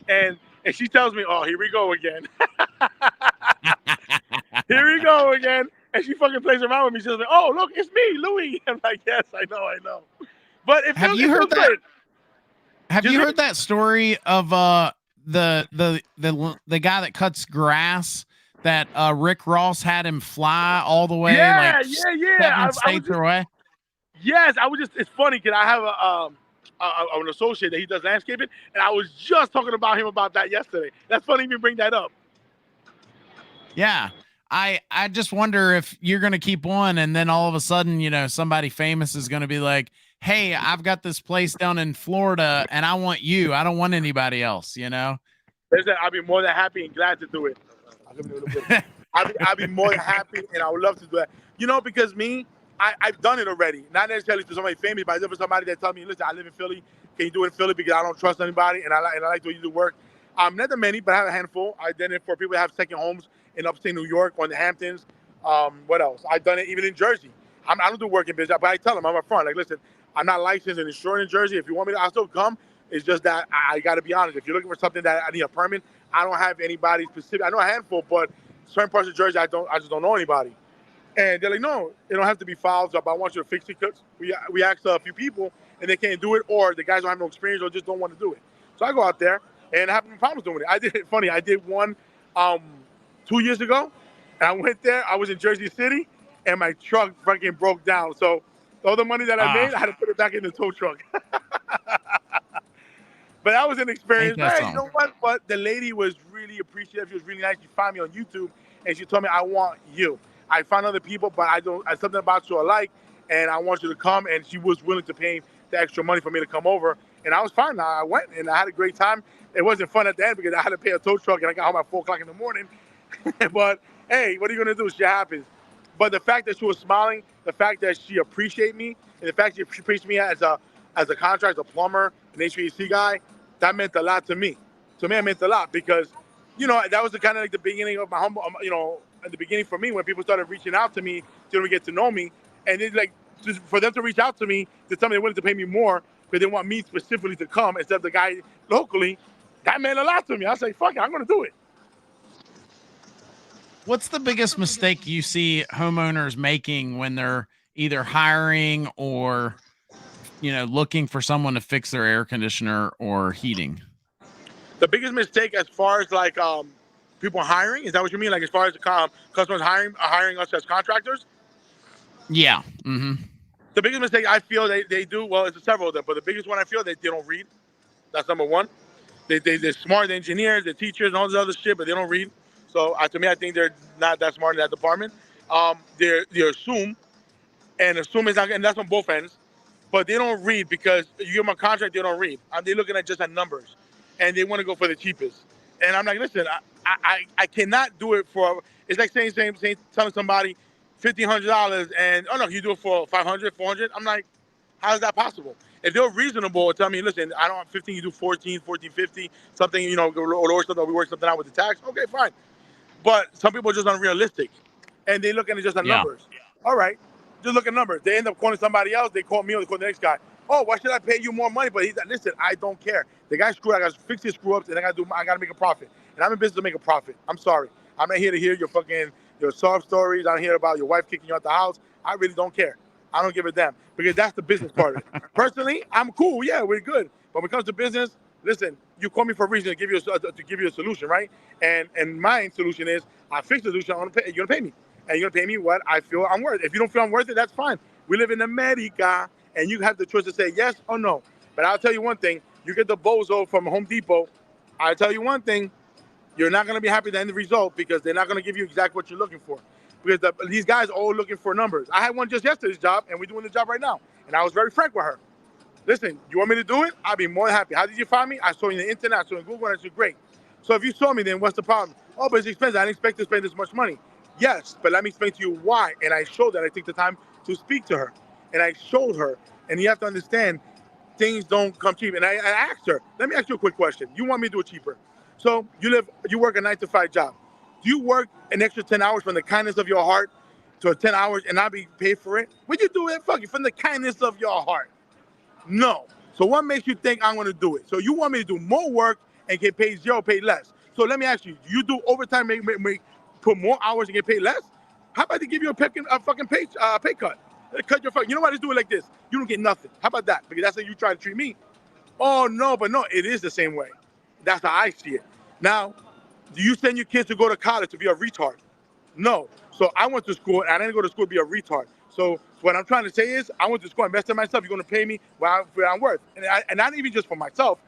and she tells me, "Oh, here we go again." Here we go again. And she fucking plays around with me. She's like, "Oh, look, it's me, Louie." I'm like, "Yes, I know." But have you heard that? Have you heard that story of the guy that cuts grass that Rick Ross had him fly all the way, Yeah, like yeah. 7 states away. Yes, it's funny because I have an associate that he does landscaping, and I was just talking about him about that yesterday. That's funny you bring that up. Yeah. I just wonder if you're going to keep one and then all of a sudden, you know, somebody famous is going to be like, hey, I've got this place down in Florida and I want you. I don't want anybody else, you know? Listen, I'll be more than happy and glad to do it. I'll be more than happy and I would love to do that. You know, because I've done it already. Not necessarily to somebody famous, but for somebody that tells me, listen, I live in Philly. Can you do it in Philly? Because I don't trust anybody and I like the way you do work. Not that many, but I have a handful. I've done it for people that have second homes in upstate New York or in the Hamptons. What else? I've done it even in Jersey. I don't do work in business, but I tell them I'm upfront. Like, listen, I'm not licensed and insured in Jersey. If you want me to, I'll still come. It's just that I got to be honest. If you're looking for something that I need a permit, I don't have anybody specific. I know a handful, but certain parts of Jersey, I just don't know anybody. And they're like, no, it don't have to be filed up. I want you to fix it because we asked a few people and they can't do it, or the guys don't have no experience or just don't want to do it. So I go out there and I have no problems doing it. I did it funny. I did one 2 years ago, and I went there. I was in Jersey City, and my truck fucking broke down. So all the money that I made, I had to put it back in the tow truck. But that was an experience. Hey, you know what? But the lady was really appreciative. She was really nice. She found me on YouTube, and she told me, I want you. I found other people, but I something about you I like, and I want you to come. And she was willing to pay the extra money for me to come over. And I was fine. I went, and I had a great time. It wasn't fun at the end because I had to pay a tow truck, and I got home at 4 o'clock in the morning. But, hey, what are you going to do? Shit happens. But the fact that she was smiling, the fact that she appreciated me, and the fact that she appreciated me as a contractor, a plumber, an HVAC guy, that meant a lot to me. To me, it meant a lot because, you know, that was the kind of like the beginning of my home, you know, at the beginning for me when people started reaching out to me to get to know me. And it's like, just for them to reach out to me to tell me they wanted to pay me more because they want me specifically to come instead of the guy locally, that meant a lot to me. I was like, fuck it, I'm going to do it. What's the biggest mistake you see homeowners making when they're either hiring or, you know, looking for someone to fix their air conditioner or heating? The biggest mistake as far as like people hiring, is that what you mean? Like as far as the customers hiring us as contractors? Yeah. Mm-hmm. The biggest mistake I feel they do, well, it's several of them, but the biggest one I feel they don't read. That's number one. They're smart, they're engineers, they're teachers, and all this other shit, but they don't read. So to me, I think they're not that smart in that department. They assume, and assume is not, and that's on both ends. But they don't read because you give them a contract, they don't read. They're looking at just at numbers, and they want to go for the cheapest. And I'm like, listen, I cannot do it for. It's like telling somebody $1,500, and oh no, you do it for $500, $400. I'm like, how is that possible? If they're reasonable, tell me, listen, I don't have 15, you do 14, 14.50, something, you know, or something, we work something out with the tax. Okay, fine. But some people are just unrealistic, and they look at it just at numbers. All right, just look at numbers. They end up calling somebody else. They call me or they call the next guy. Oh, why should I pay you more money? But he's like, listen, I don't care. The guy screwed. I got to fix his screw ups, and I got to make a profit. And I'm in business to make a profit. I'm sorry. I'm not here to hear your sob stories. I'm here about your wife kicking you out the house. I really don't care. I don't give a damn because that's the business part of it. Personally, I'm cool. Yeah, we're good. But when it comes to business, listen, you call me for a reason to give you a solution, right? And my solution is I fix the solution. You're gonna pay me, and you're gonna pay me what I feel I'm worth. If you don't feel I'm worth it, that's fine. We live in America, and you have the choice to say yes or no. But I'll tell you one thing: you get the bozo from Home Depot. I'll tell you one thing: you're not gonna be happy at the end of the result because they're not gonna give you exactly what you're looking for. Because these guys are all looking for numbers. I had one just yesterday's job, and we're doing the job right now. And I was very frank with her. Listen, you want me to do it? I'll be more than happy. How did you find me? I saw you on the internet, I saw you on Google, and I said, great. So if you saw me, then what's the problem? Oh, but it's expensive. I didn't expect to spend this much money. Yes, but let me explain to you why. And I showed that I take the time to speak to her. And I showed her. And you have to understand, things don't come cheap. And I asked her, let me ask you a quick question. You want me to do it cheaper? So you work a 9-to-5 job. Do you work an extra 10 hours from the kindness of your heart to 10 hours and not be paid for it? Would you do it from the kindness of your heart? No. So what makes you think I'm going to do it? So you want me to do more work and get paid zero, paid less. So let me ask you, you do overtime, put more hours and get paid less? How about they give you a fucking pay cut? Cut your fucking, you know what, let's do it like this. You don't get nothing. How about that? Because that's how you try to treat me. Oh, no, but no, it is the same way. That's how I see it. Now, Do you send your kids to go to college to be a retard? No. So I went to school, and I didn't go to school to be a retard. So what I'm trying to say is, I went to school, invested in myself. You're going to pay me what I'm worth. And not even just for myself.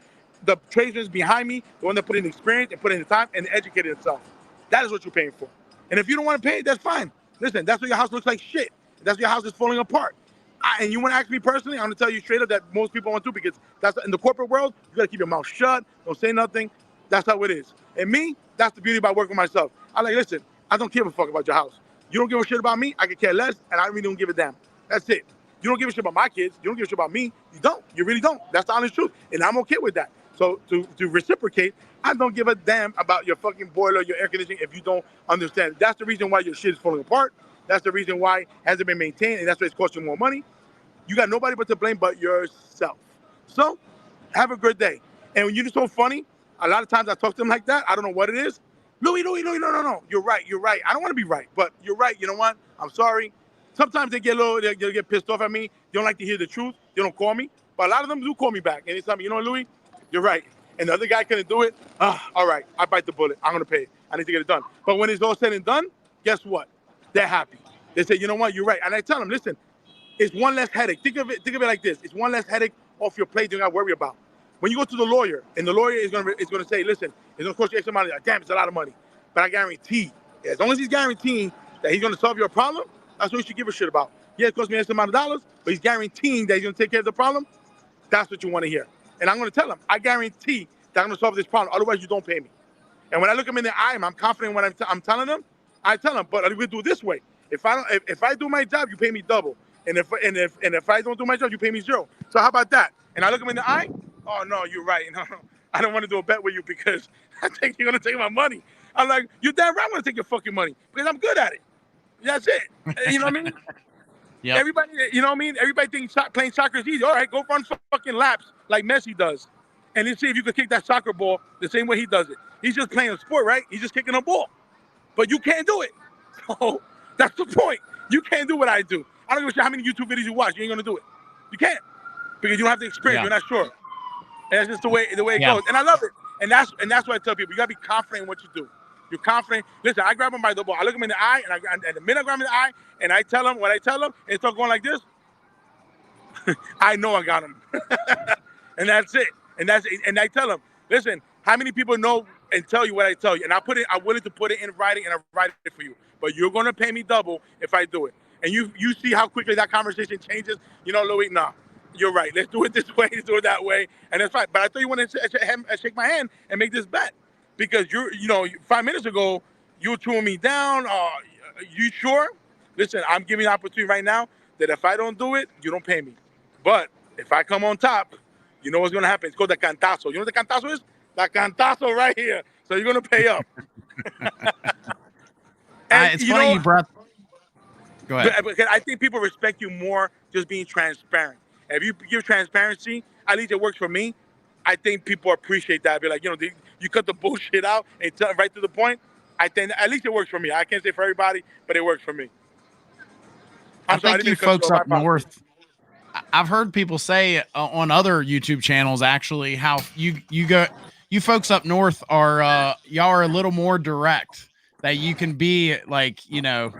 The tradesmen behind me, the one that put in experience and put in the time and educated himself. That is what you're paying for. And if you don't want to pay it, that's fine. Listen, that's what your house looks like shit. That's what your house is falling apart. And you want to ask me personally, I'm going to tell you straight up that most people won't do, because that's in the corporate world, you got to keep your mouth shut, don't say nothing. That's how it is. And me, that's the beauty about working myself. I'm like, listen, I don't give a fuck about your house. You don't give a shit about me, I could care less, and I really don't give a damn. That's it. You don't give a shit about my kids, you don't give a shit about me, you don't. You really don't. That's the honest truth. And I'm okay with that. So to reciprocate, I don't give a damn about your fucking boiler, your air conditioning, if you don't understand. That's the reason why your shit is falling apart. That's the reason why it hasn't been maintained, and that's why it's costing more money. You got nobody but to blame but yourself. So have a good day. And when you're so funny, a lot of times I talk to them like that. I don't know what it is. Louie, no. You're right. I don't want to be right, but you're right. You know what? I'm sorry. Sometimes they get they get pissed off at me. They don't like to hear the truth. They don't call me. But a lot of them do call me back. And they tell me, you know what, Louie? You're right. And the other guy couldn't do it. All right, I bite the bullet. I'm going to pay it. I need to get it done. But when it's all said and done, guess what? They're happy. They say, you know what? You're right. And I tell them, listen, it's one less headache. Think of it like this. It's one less headache off your plate you got to worry about. When you go to the lawyer, and the lawyer is going to say, listen, it's going to cost you X amount of money. Damn, it's a lot of money. But I guarantee, as long as he's guaranteeing that he's going to solve your problem, that's what you should give a shit about. Yeah, it cost me X amount of dollars, but he's guaranteeing that he's going to take care of the problem. That's what you want to hear. And I'm going to tell him, I guarantee that I'm going to solve this problem. Otherwise, you don't pay me. And when I look him in the eye, I'm confident when I'm telling him. I tell him, but I'm going to do it this way. If I do my job, you pay me double. And if I don't do my job, you pay me zero. So how about that? And I look him in the eye. Oh no, you're right. No, I don't want to do a bet with you because I think you're gonna take my money. I'm like, you're damn right I'm gonna take your fucking money because I'm good at it. That's it. You know what I mean? Yeah. Everybody, you know what I mean? Everybody thinks playing soccer is easy. All right, go run fucking laps like Messi does, and then see if you can kick that soccer ball the same way he does it. He's just playing a sport, right? He's just kicking a ball, but you can't do it. So that's the point. You can't do what I do. I don't give a shit how many YouTube videos you watch. You ain't gonna do it. You can't because you don't have the experience. You're not sure. And that's just the way it goes. And I love it. And that's what I tell people. You gotta be confident in what you do. You're confident. Listen, I grab him by the ball. I look him in the eye, and the minute I grab him in the eye, and I tell him what I tell him, and it starts going like this, I know I got him. And that's it. And I tell him, listen, how many people know and tell you what I tell you? And I'm willing to put it in writing, and I write it for you. But you're gonna pay me double if I do it. And you see how quickly that conversation changes. You know, Louie, nah. You're right. Let's do it this way. Let's do it that way, and that's fine. But I thought you wanted to shake my hand and make this bet because you know, 5 minutes ago you were chewing me down. You sure? Listen, I'm giving you an opportunity right now that if I don't do it, you don't pay me. But if I come on top, you know what's going to happen. It's called the cantazo. You know what the cantazo is? The cantazo right here. So you're going to pay up. And it's funny you brought. Go ahead. Because I think people respect you more just being transparent. If you give transparency, at least it works for me. I think people appreciate that. Be like, you know, you cut the bullshit out and tell right to the point. I think at least it works for me. I can't say for everybody, but it works for me. I think you folks up north, I've heard people say on other YouTube channels actually how you folks up north are y'all are a little more direct. That you can be like, you know,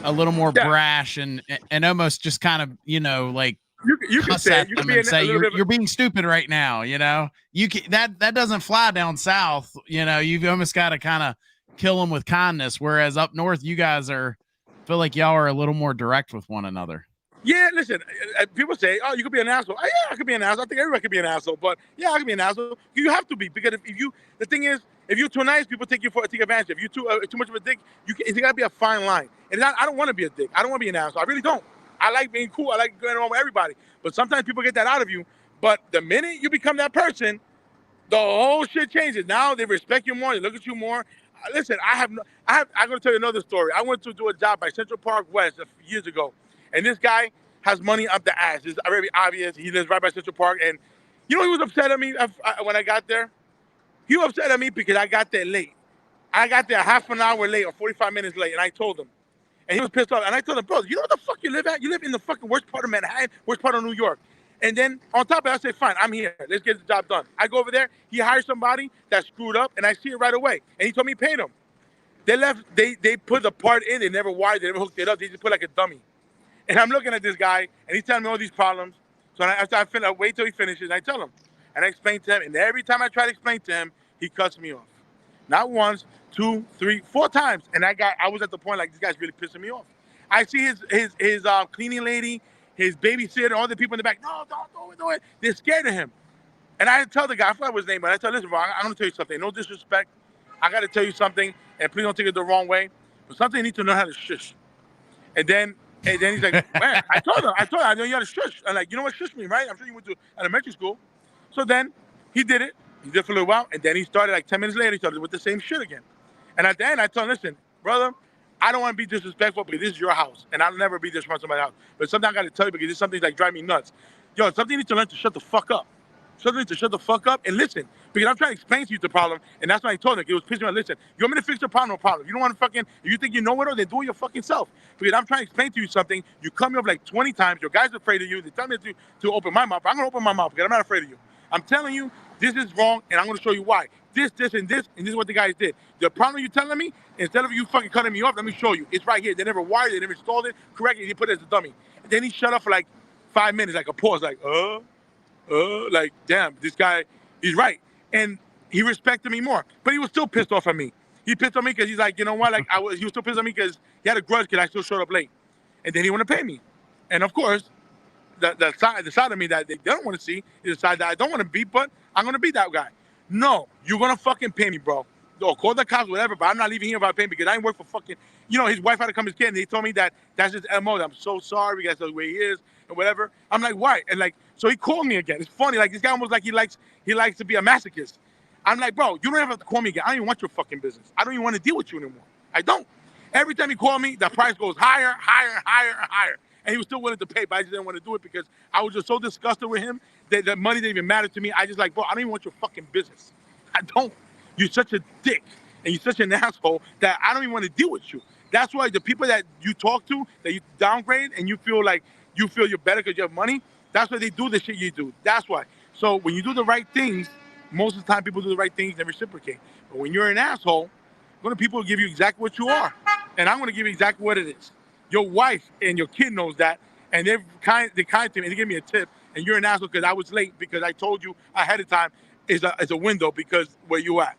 a little more brash and almost just kind of, you know, like you can say at them and say you're being stupid right now. You know, you can, that doesn't fly down south. You know, you've almost got to kind of kill them with kindness. Whereas up north, you guys feel like y'all are a little more direct with one another. Yeah, listen, people say, oh, you could be an asshole. Oh, yeah, I could be an asshole. I think everybody could be an asshole, but yeah, I could be an asshole. You have to be, because the thing is, if you're too nice, people take advantage. If you're too much of a dick, it's got to be a fine line. And I don't want to be a dick. I don't want to be an asshole. I really don't. I like being cool. I like going along with everybody. But sometimes people get that out of you. But the minute you become that person, the whole shit changes. Now they respect you more. They look at you more. Listen, I'm going to tell you another story. I went to do a job by Central Park West years ago. And this guy has money up the ass. It's very obvious. He lives right by Central Park. And you know, he was upset at me when I got there. He was upset at me because I got there late. I got there half an hour late or 45 minutes late. And I told him. And he was pissed off. And I told him, bro, you know what the fuck you live at? You live in the fucking worst part of Manhattan, worst part of New York. And then on top of it, I say, fine, I'm here. Let's get the job done. I go over there. He hires somebody that screwed up, and I see it right away. And he told me he paid him. They left. They put the part in. They never wired. They never hooked it up. They just put like a dummy. And I'm looking at this guy, and he's telling me all these problems. So after I wait till he finishes, and I tell him. And I explain to him. And every time I try to explain to him, he cuts me off. Not once, 2, 3, 4 times. And I was at the point like, this guy's really pissing me off. I see his cleaning lady, his babysitter, all the people in the back. No, don't do it. They're scared of him. And I tell the guy, I forgot his name, but I tell him, listen, bro, I'm going to tell you something. No disrespect. I got to tell you something, and please don't take it the wrong way. But something you need to know how to shush. And then he's like, man, I told him, I know you how to shush. I'm like, you know what shush mean, right? I'm sure you went to elementary school. So then he did it. He did it for a little while, and then he started like 10 minutes later, he started with the same shit again. And at the end, I told him, listen, brother, I don't want to be disrespectful because this is your house, and I'll never be disrespectful to my house. But something I got to tell you because this something like driving me nuts. Yo, something you need to learn to shut the fuck up. Something to shut the fuck up and listen. Because I'm trying to explain to you the problem, and that's why I told him. It was pissing me off. Listen, you want me to fix the problem? No problem. You don't want to fucking, if you think you know it all, then do it your fucking self. Because I'm trying to explain to you something. You cut me up like 20 times. Your guy's afraid of you. They tell me to open my mouth. I'm going to open my mouth because I'm not afraid of you. I'm telling you, this is wrong, and I'm going to show you why. This, and this is what the guys did. The problem you're telling me, instead of you fucking cutting me off, let me show you. It's right here. They never wired it. They never installed it correctly. They put it as a dummy. And then he shut up for like 5 minutes, like a pause, like, like, damn, this guy, he's right. And he respected me more. But he was still pissed off at me. He pissed on me because he's like, you know what? Like, he was still pissed on me because he had a grudge because I still showed up late. And then he wanted to pay me. And of course, the side of me that they don't want to see is the side that I don't want to be, but I'm going to be that guy. No, you're going to fucking pay me, bro. No, call the cops, whatever, but I'm not leaving here without paying because I ain't work for fucking, you know, his wife had to come his kid, and they told me that that's his MO. I'm so sorry, that's the way he is, and whatever. I'm like, why? And like, so he called me again. It's funny, like this guy almost like he likes to be a masochist. I'm like, bro, you don't have to call me again. I don't even want your fucking business. I don't even want to deal with you anymore. I don't. Every time he called me, the price goes higher, higher, higher, and higher. And he was still willing to pay, but I just didn't want to do it because I was just so disgusted with him that the money didn't even matter to me. I just like, bro, I don't even want your fucking business. I don't. You're such a dick and you're such an asshole that I don't even want to deal with you. That's why the people that you talk to, that you downgrade and you feel you're better because you have money, that's why they do the shit you do. That's why. So when you do the right things, most of the time people do the right things and reciprocate. But when you're an asshole, people will give you exactly what you are. And I'm going to give you exactly what it is. Your wife and your kid knows that, and they're kind to me, and they give me a tip, and you're an asshole because I was late because I told you ahead of time is a window because where you at.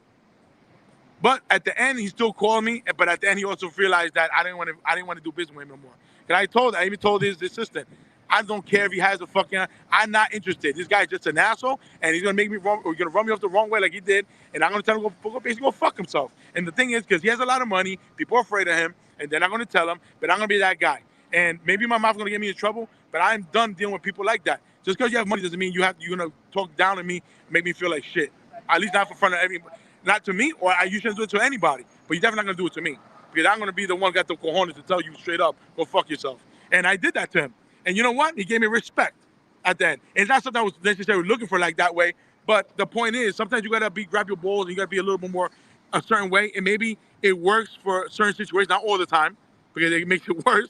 But at the end, he still called me, but at the end, he also realized that I didn't want to do business with him no more. And I even told his assistant, I don't care if he has a fucking, I'm not interested. This guy's just an asshole, and he's going to make me wrong, or he's going to run me off the wrong way like he did, and I'm going to tell him to basically go fuck himself. And the thing is, because he has a lot of money, people are afraid of him, and they're not going to tell him, but I'm going to be that guy. And maybe my mouth's going to get me in trouble, but I'm done dealing with people like that. Just because you have money doesn't mean you're going to talk down to me and make me feel like shit. At least not in front of everybody. Not to me, or you shouldn't do it to anybody, but you're definitely not going to do it to me. Because I'm going to be the one got the cojones to tell you straight up, go fuck yourself. And I did that to him. And you know what? He gave me respect at the end. And it's not something I was necessarily looking for like that way, but the point is, sometimes you got to grab your balls and you got to be a little bit more a certain way, and maybe it works for certain situations, not all the time, because it makes it worse,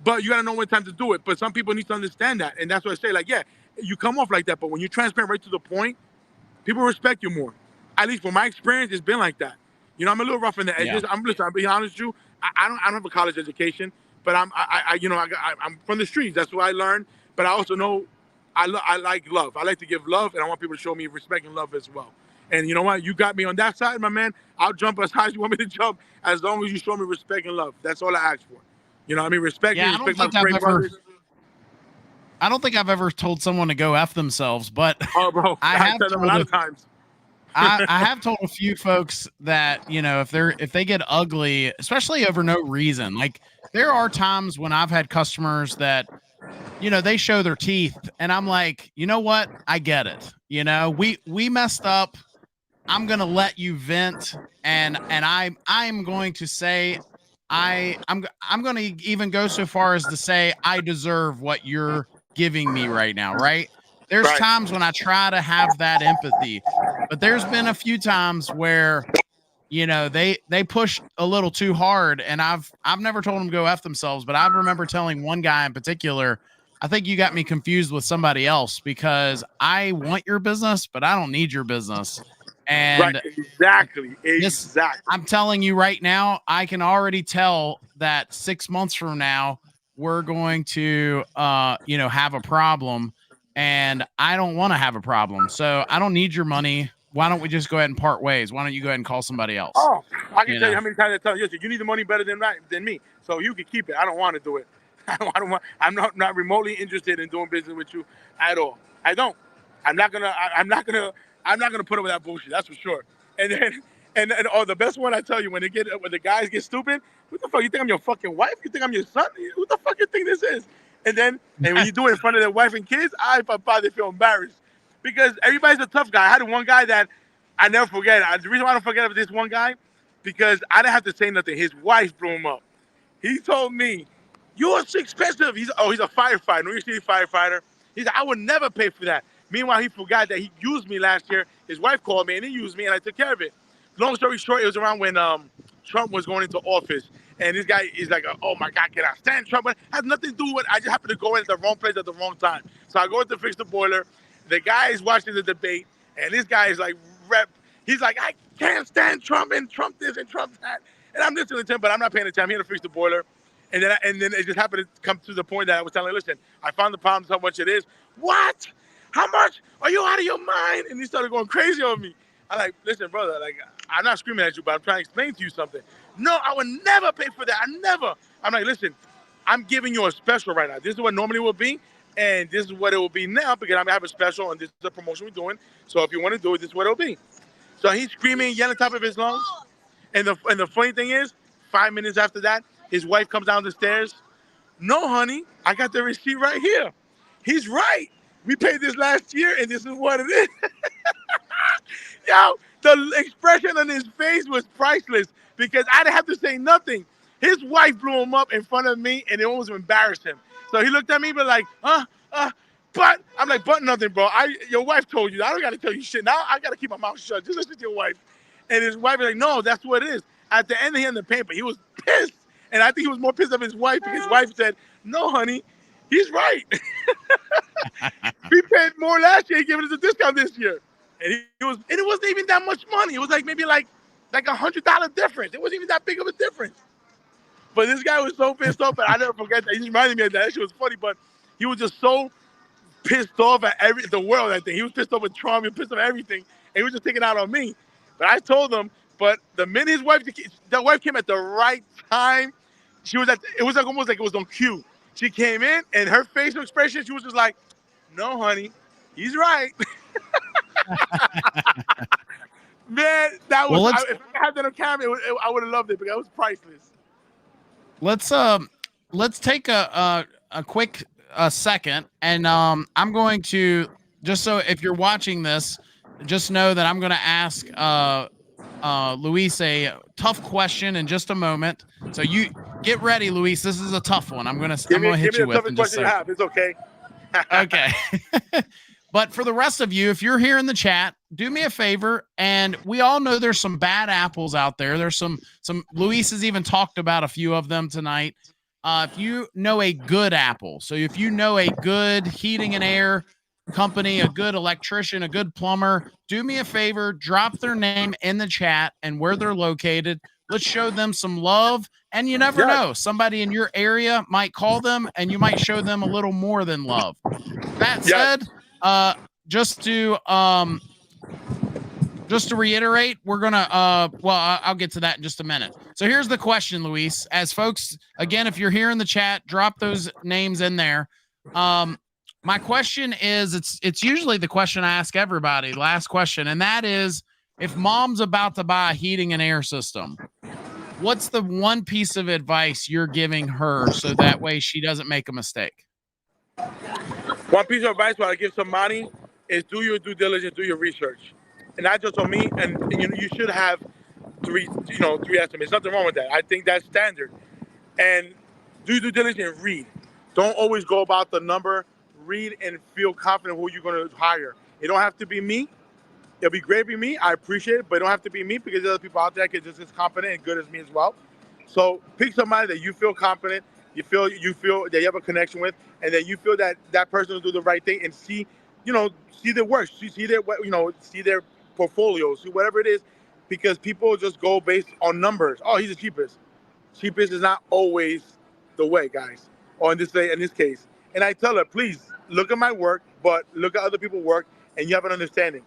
but you got to know when time to do it. But some people need to understand that, and that's what I say, like, yeah, you come off like that, but when you're transparent right to the point, people respect you more. At least from my experience, it's been like that. You know, I'm a little rough in the edges. Yeah. I'll be honest with you, I don't have a college education, but I'm from the streets. That's what I learned, but I also know I like love. I like to give love, and I want people to show me respect and love as well. And you know what? You got me on that side, my man. I'll jump as high as you want me to jump, as long as you show me respect and love. That's all I ask for. You know what I mean? Respect me, respect my great brothers. I don't think I've ever told someone to go F themselves, but oh, bro, I have told them a lot of times. I have told a few folks that, you know, if they get ugly, especially over no reason, like there are times when I've had customers that, you know, they show their teeth and I'm like, you know what? I get it. You know, we messed up. I'm going to let you vent. And I'm going to say, I'm going to even go so far as to say, I deserve what you're giving me right now. Right. There's times when I try to have that empathy, but there's been a few times where, you know, they push a little too hard, and I've never told them to go F themselves, but I remember telling one guy in particular, I think you got me confused with somebody else because I want your business, but I don't need your business. And Right, exactly. I'm telling you right now, I can already tell that 6 months from now, we're going to, have a problem, and I don't want to have a problem. So I don't need your money. Why don't we just go ahead and part ways? Why don't you go ahead and call somebody else? Oh, I can tell you how many times I tell you, you need the money better than me, so you can keep it. I don't want to do it. I don't want. I'm not remotely interested in doing business with you at all. I don't. I'm not gonna. I'm not gonna. I'm not gonna put up with that bullshit. That's for sure. And then, the best one I tell you when the guys get stupid. What the fuck? You think I'm your fucking wife? You think I'm your son? Who the fuck you think this is? And when you do it in front of their wife and kids, they feel embarrassed because everybody's a tough guy. I had one guy that I never forget. The reason why I don't forget about this one guy, because I didn't have to say nothing. His wife blew him up. He told me, "You're so expensive." He's a firefighter, New York City firefighter. He said, "I would never pay for that." Meanwhile, he forgot that he used me last year. His wife called me and he used me, and I took care of it. Long story short, it was around when Trump was going into office, and this guy is like, "Oh my God, can I stand Trump?" But it has nothing to do with. I just happened to go in at the wrong place at the wrong time. So I go in to fix the boiler. The guy is watching the debate, and this guy is like, he's like, "I can't stand Trump and Trump this and Trump that," and I'm listening to him, but I'm not paying attention. I'm here to fix the boiler. And then it just happened to come to the point that I was telling him, "Listen, I found the problem, how much it is." "What? How much? Are you out of your mind?" And he started going crazy on me. I'm like, "Listen, brother, like, I'm not screaming at you, but I'm trying to explain to you something." "No, I would never pay for that. I never." I'm like, "Listen, I'm giving you a special right now. This is what normally would be, and this is what it will be now because I'm gonna have a special, and this is a promotion we're doing. So if you want to do it, this is what it'll be." So he's screaming, yelling top of his lungs. And the funny thing is, 5 minutes after that, his wife comes down the stairs. "No, honey, I got the receipt right here." He's right. We paid this last year, and this is what it is. Yo, the expression on his face was priceless because I didn't have to say nothing. His wife blew him up in front of me, and it almost embarrassed him. So he looked at me, but like, but I'm like, "But nothing, bro. Your wife told you. I don't got to tell you shit. Now I got to keep my mouth shut. Just listen to your wife." And his wife was like, "No, that's what it is." At the end of the paper, he was pissed. And I think he was more pissed at his wife because his wife said, "No, honey, he's right." We paid more last year. He gave us a discount this year. And it wasn't even that much money. It was like maybe like $100 difference. It wasn't even that big of a difference. But this guy was so pissed off, and I never forget that. He just reminded me of that. That shit was funny, but he was just so pissed off at the world. I think he was pissed off with Trump. He was pissed off at everything, and he was just taking it out on me. But I told him. But the minute the wife came at the right time, it was like almost like it was on cue. She came in, and her facial expression, she was just like, "No, honey, he's right." Man, that was. If I had that on camera, I would have loved it because it was priceless. Let's take a quick second, and I'm going to, just so if you're watching this, just know that I'm going to ask Luis a tough question in just a moment. So you get ready, Luis. This is a tough one. I'm gonna hit you with. Give me the toughest question you have. It's okay. Okay. But for the rest of you, if you're here in the chat, do me a favor. And we all know there's some bad apples out there. There's some Luis has even talked about a few of them tonight. If you know a good apple, so if you know a good heating and air company, a good electrician, a good plumber, do me a favor, drop their name in the chat and where they're located. Let's show them some love. And you never know, somebody in your area might call them and you might show them a little more than love. That said, just to reiterate, we're gonna I'll get to that in just a minute. So here's the question, Luis. As folks, again, if you're here in the chat, drop those names in there. My question is, it's usually the question I ask everybody, last question, and that is, if mom's about to buy a heating and air system, what's the one piece of advice you're giving her so that way she doesn't make a mistake? One piece of advice I give somebody is do your due diligence, do your research. And not just on me, and you should have three estimates. Nothing wrong with that. I think that's standard. And do due diligence and read. Don't always go about the number. Read and feel confident who you're going to hire. It don't have to be me. It'll be great to be me. I appreciate it, but it don't have to be me because there's other people out there that are just as competent and good as me as well. So pick somebody that you feel confident, you feel that you have a connection with, and then you feel that that person will do the right thing, and see their work, see their see their portfolio, see whatever it is, because people just go based on numbers. Oh, he's the cheapest. Cheapest is not always the way, guys. Or in this case, and I tell her, please look at my work, but look at other people's work, and you have an understanding.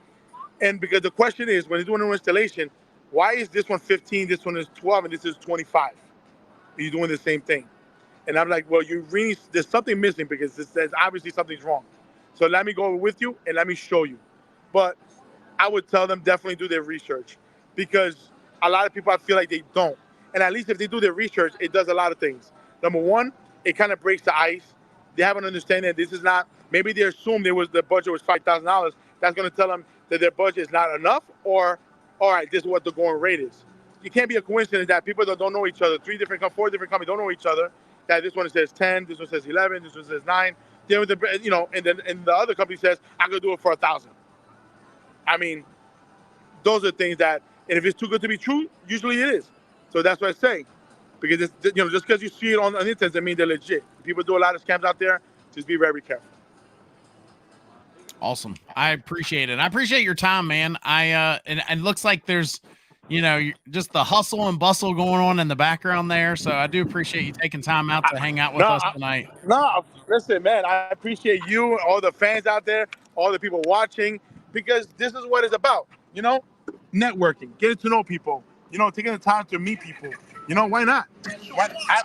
And because the question is, when you're doing an installation, why is this one 15, this one is 12, and this is 25? You're doing the same thing. And I'm like, well, there's something missing, because there's obviously something's wrong. So let me go with you and let me show you. But I would tell them definitely do their research, because a lot of people, I feel like they don't. And at least if they do their research, it does a lot of things. Number one, it kind of breaks the ice. They have an understanding that this is not, maybe they assumed the budget was $5,000. That's going to tell them that their budget is not enough, or, all right, this is what the going rate is. It can't be a coincidence that people that don't know each other, 4 different companies don't know each other, that this one says 10, this one says 11, this one says 9. And then the other company says, I'm going to do it for 1,000. I mean, those are things that, and if it's too good to be true, usually it is. So that's what I say. Because just because you see it on the internet doesn't mean they're legit. People do a lot of scams out there. Just be very careful. Awesome. I appreciate it. I appreciate your time, man. And it looks like there's, just the hustle and bustle going on in the background there. So I do appreciate you taking time out to hang out with us tonight. Listen, man, I appreciate you, all the fans out there, all the people watching, because this is what it's about, networking, getting to know people, taking the time to meet people. Why not?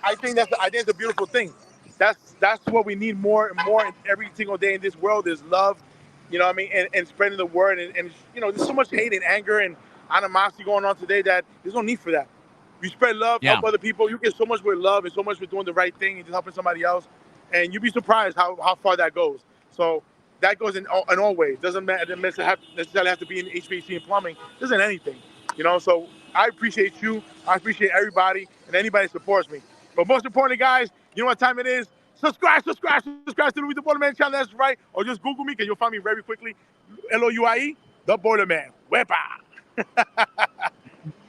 I think it's a beautiful thing. That's what we need more and more every single day in this world is love, and spreading the word. And there's so much hate and anger and animosity going on today that there's no need for that. You spread love, help other people. You get so much with love and so much with doing the right thing and just helping somebody else. And you'd be surprised how far that goes. So that goes in all ways. Doesn't necessarily have to be in HVAC and plumbing. Doesn't anything, So I appreciate you. I appreciate everybody and anybody that supports me. But most importantly, guys, you know what time it is? Subscribe to the Louie the Boiler Man channel. That's right. Or just Google me, because you'll find me very quickly. Louie, the Boiler Man. Wepa.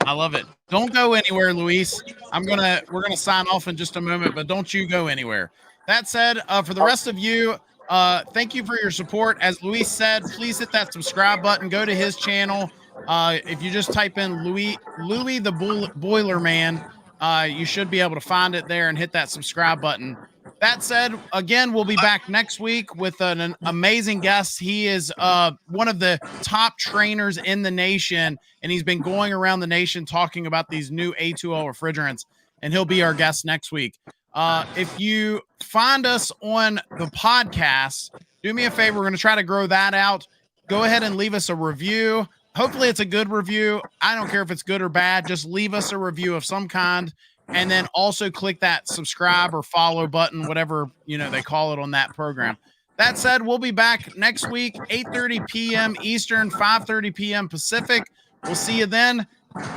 I love it. Don't go anywhere, Luis. We're gonna sign off in just a moment, but don't you go anywhere. That said, for the rest of you, thank you for your support. As Luis said, please hit that subscribe button. Go to his channel. If you just type in Louie the Boiler Man, you should be able to find it there and hit that subscribe button. That said, again, we'll be back next week with an amazing guest. He is one of the top trainers in the nation, and he's been going around the nation talking about these new A2L refrigerants, and he'll be our guest next week. If you find us on the podcast, do me a favor. We're going to try to grow that out. Go ahead and leave us a review. Hopefully it's a good review. I don't care if it's good or bad. Just leave us a review of some kind. And then also click that subscribe or follow button, whatever, they call it on that program. That said, we'll be back next week, 8:30 p.m. Eastern, 5:30 p.m. Pacific. We'll see you then.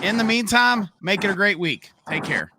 In the meantime, make it a great week. Take care.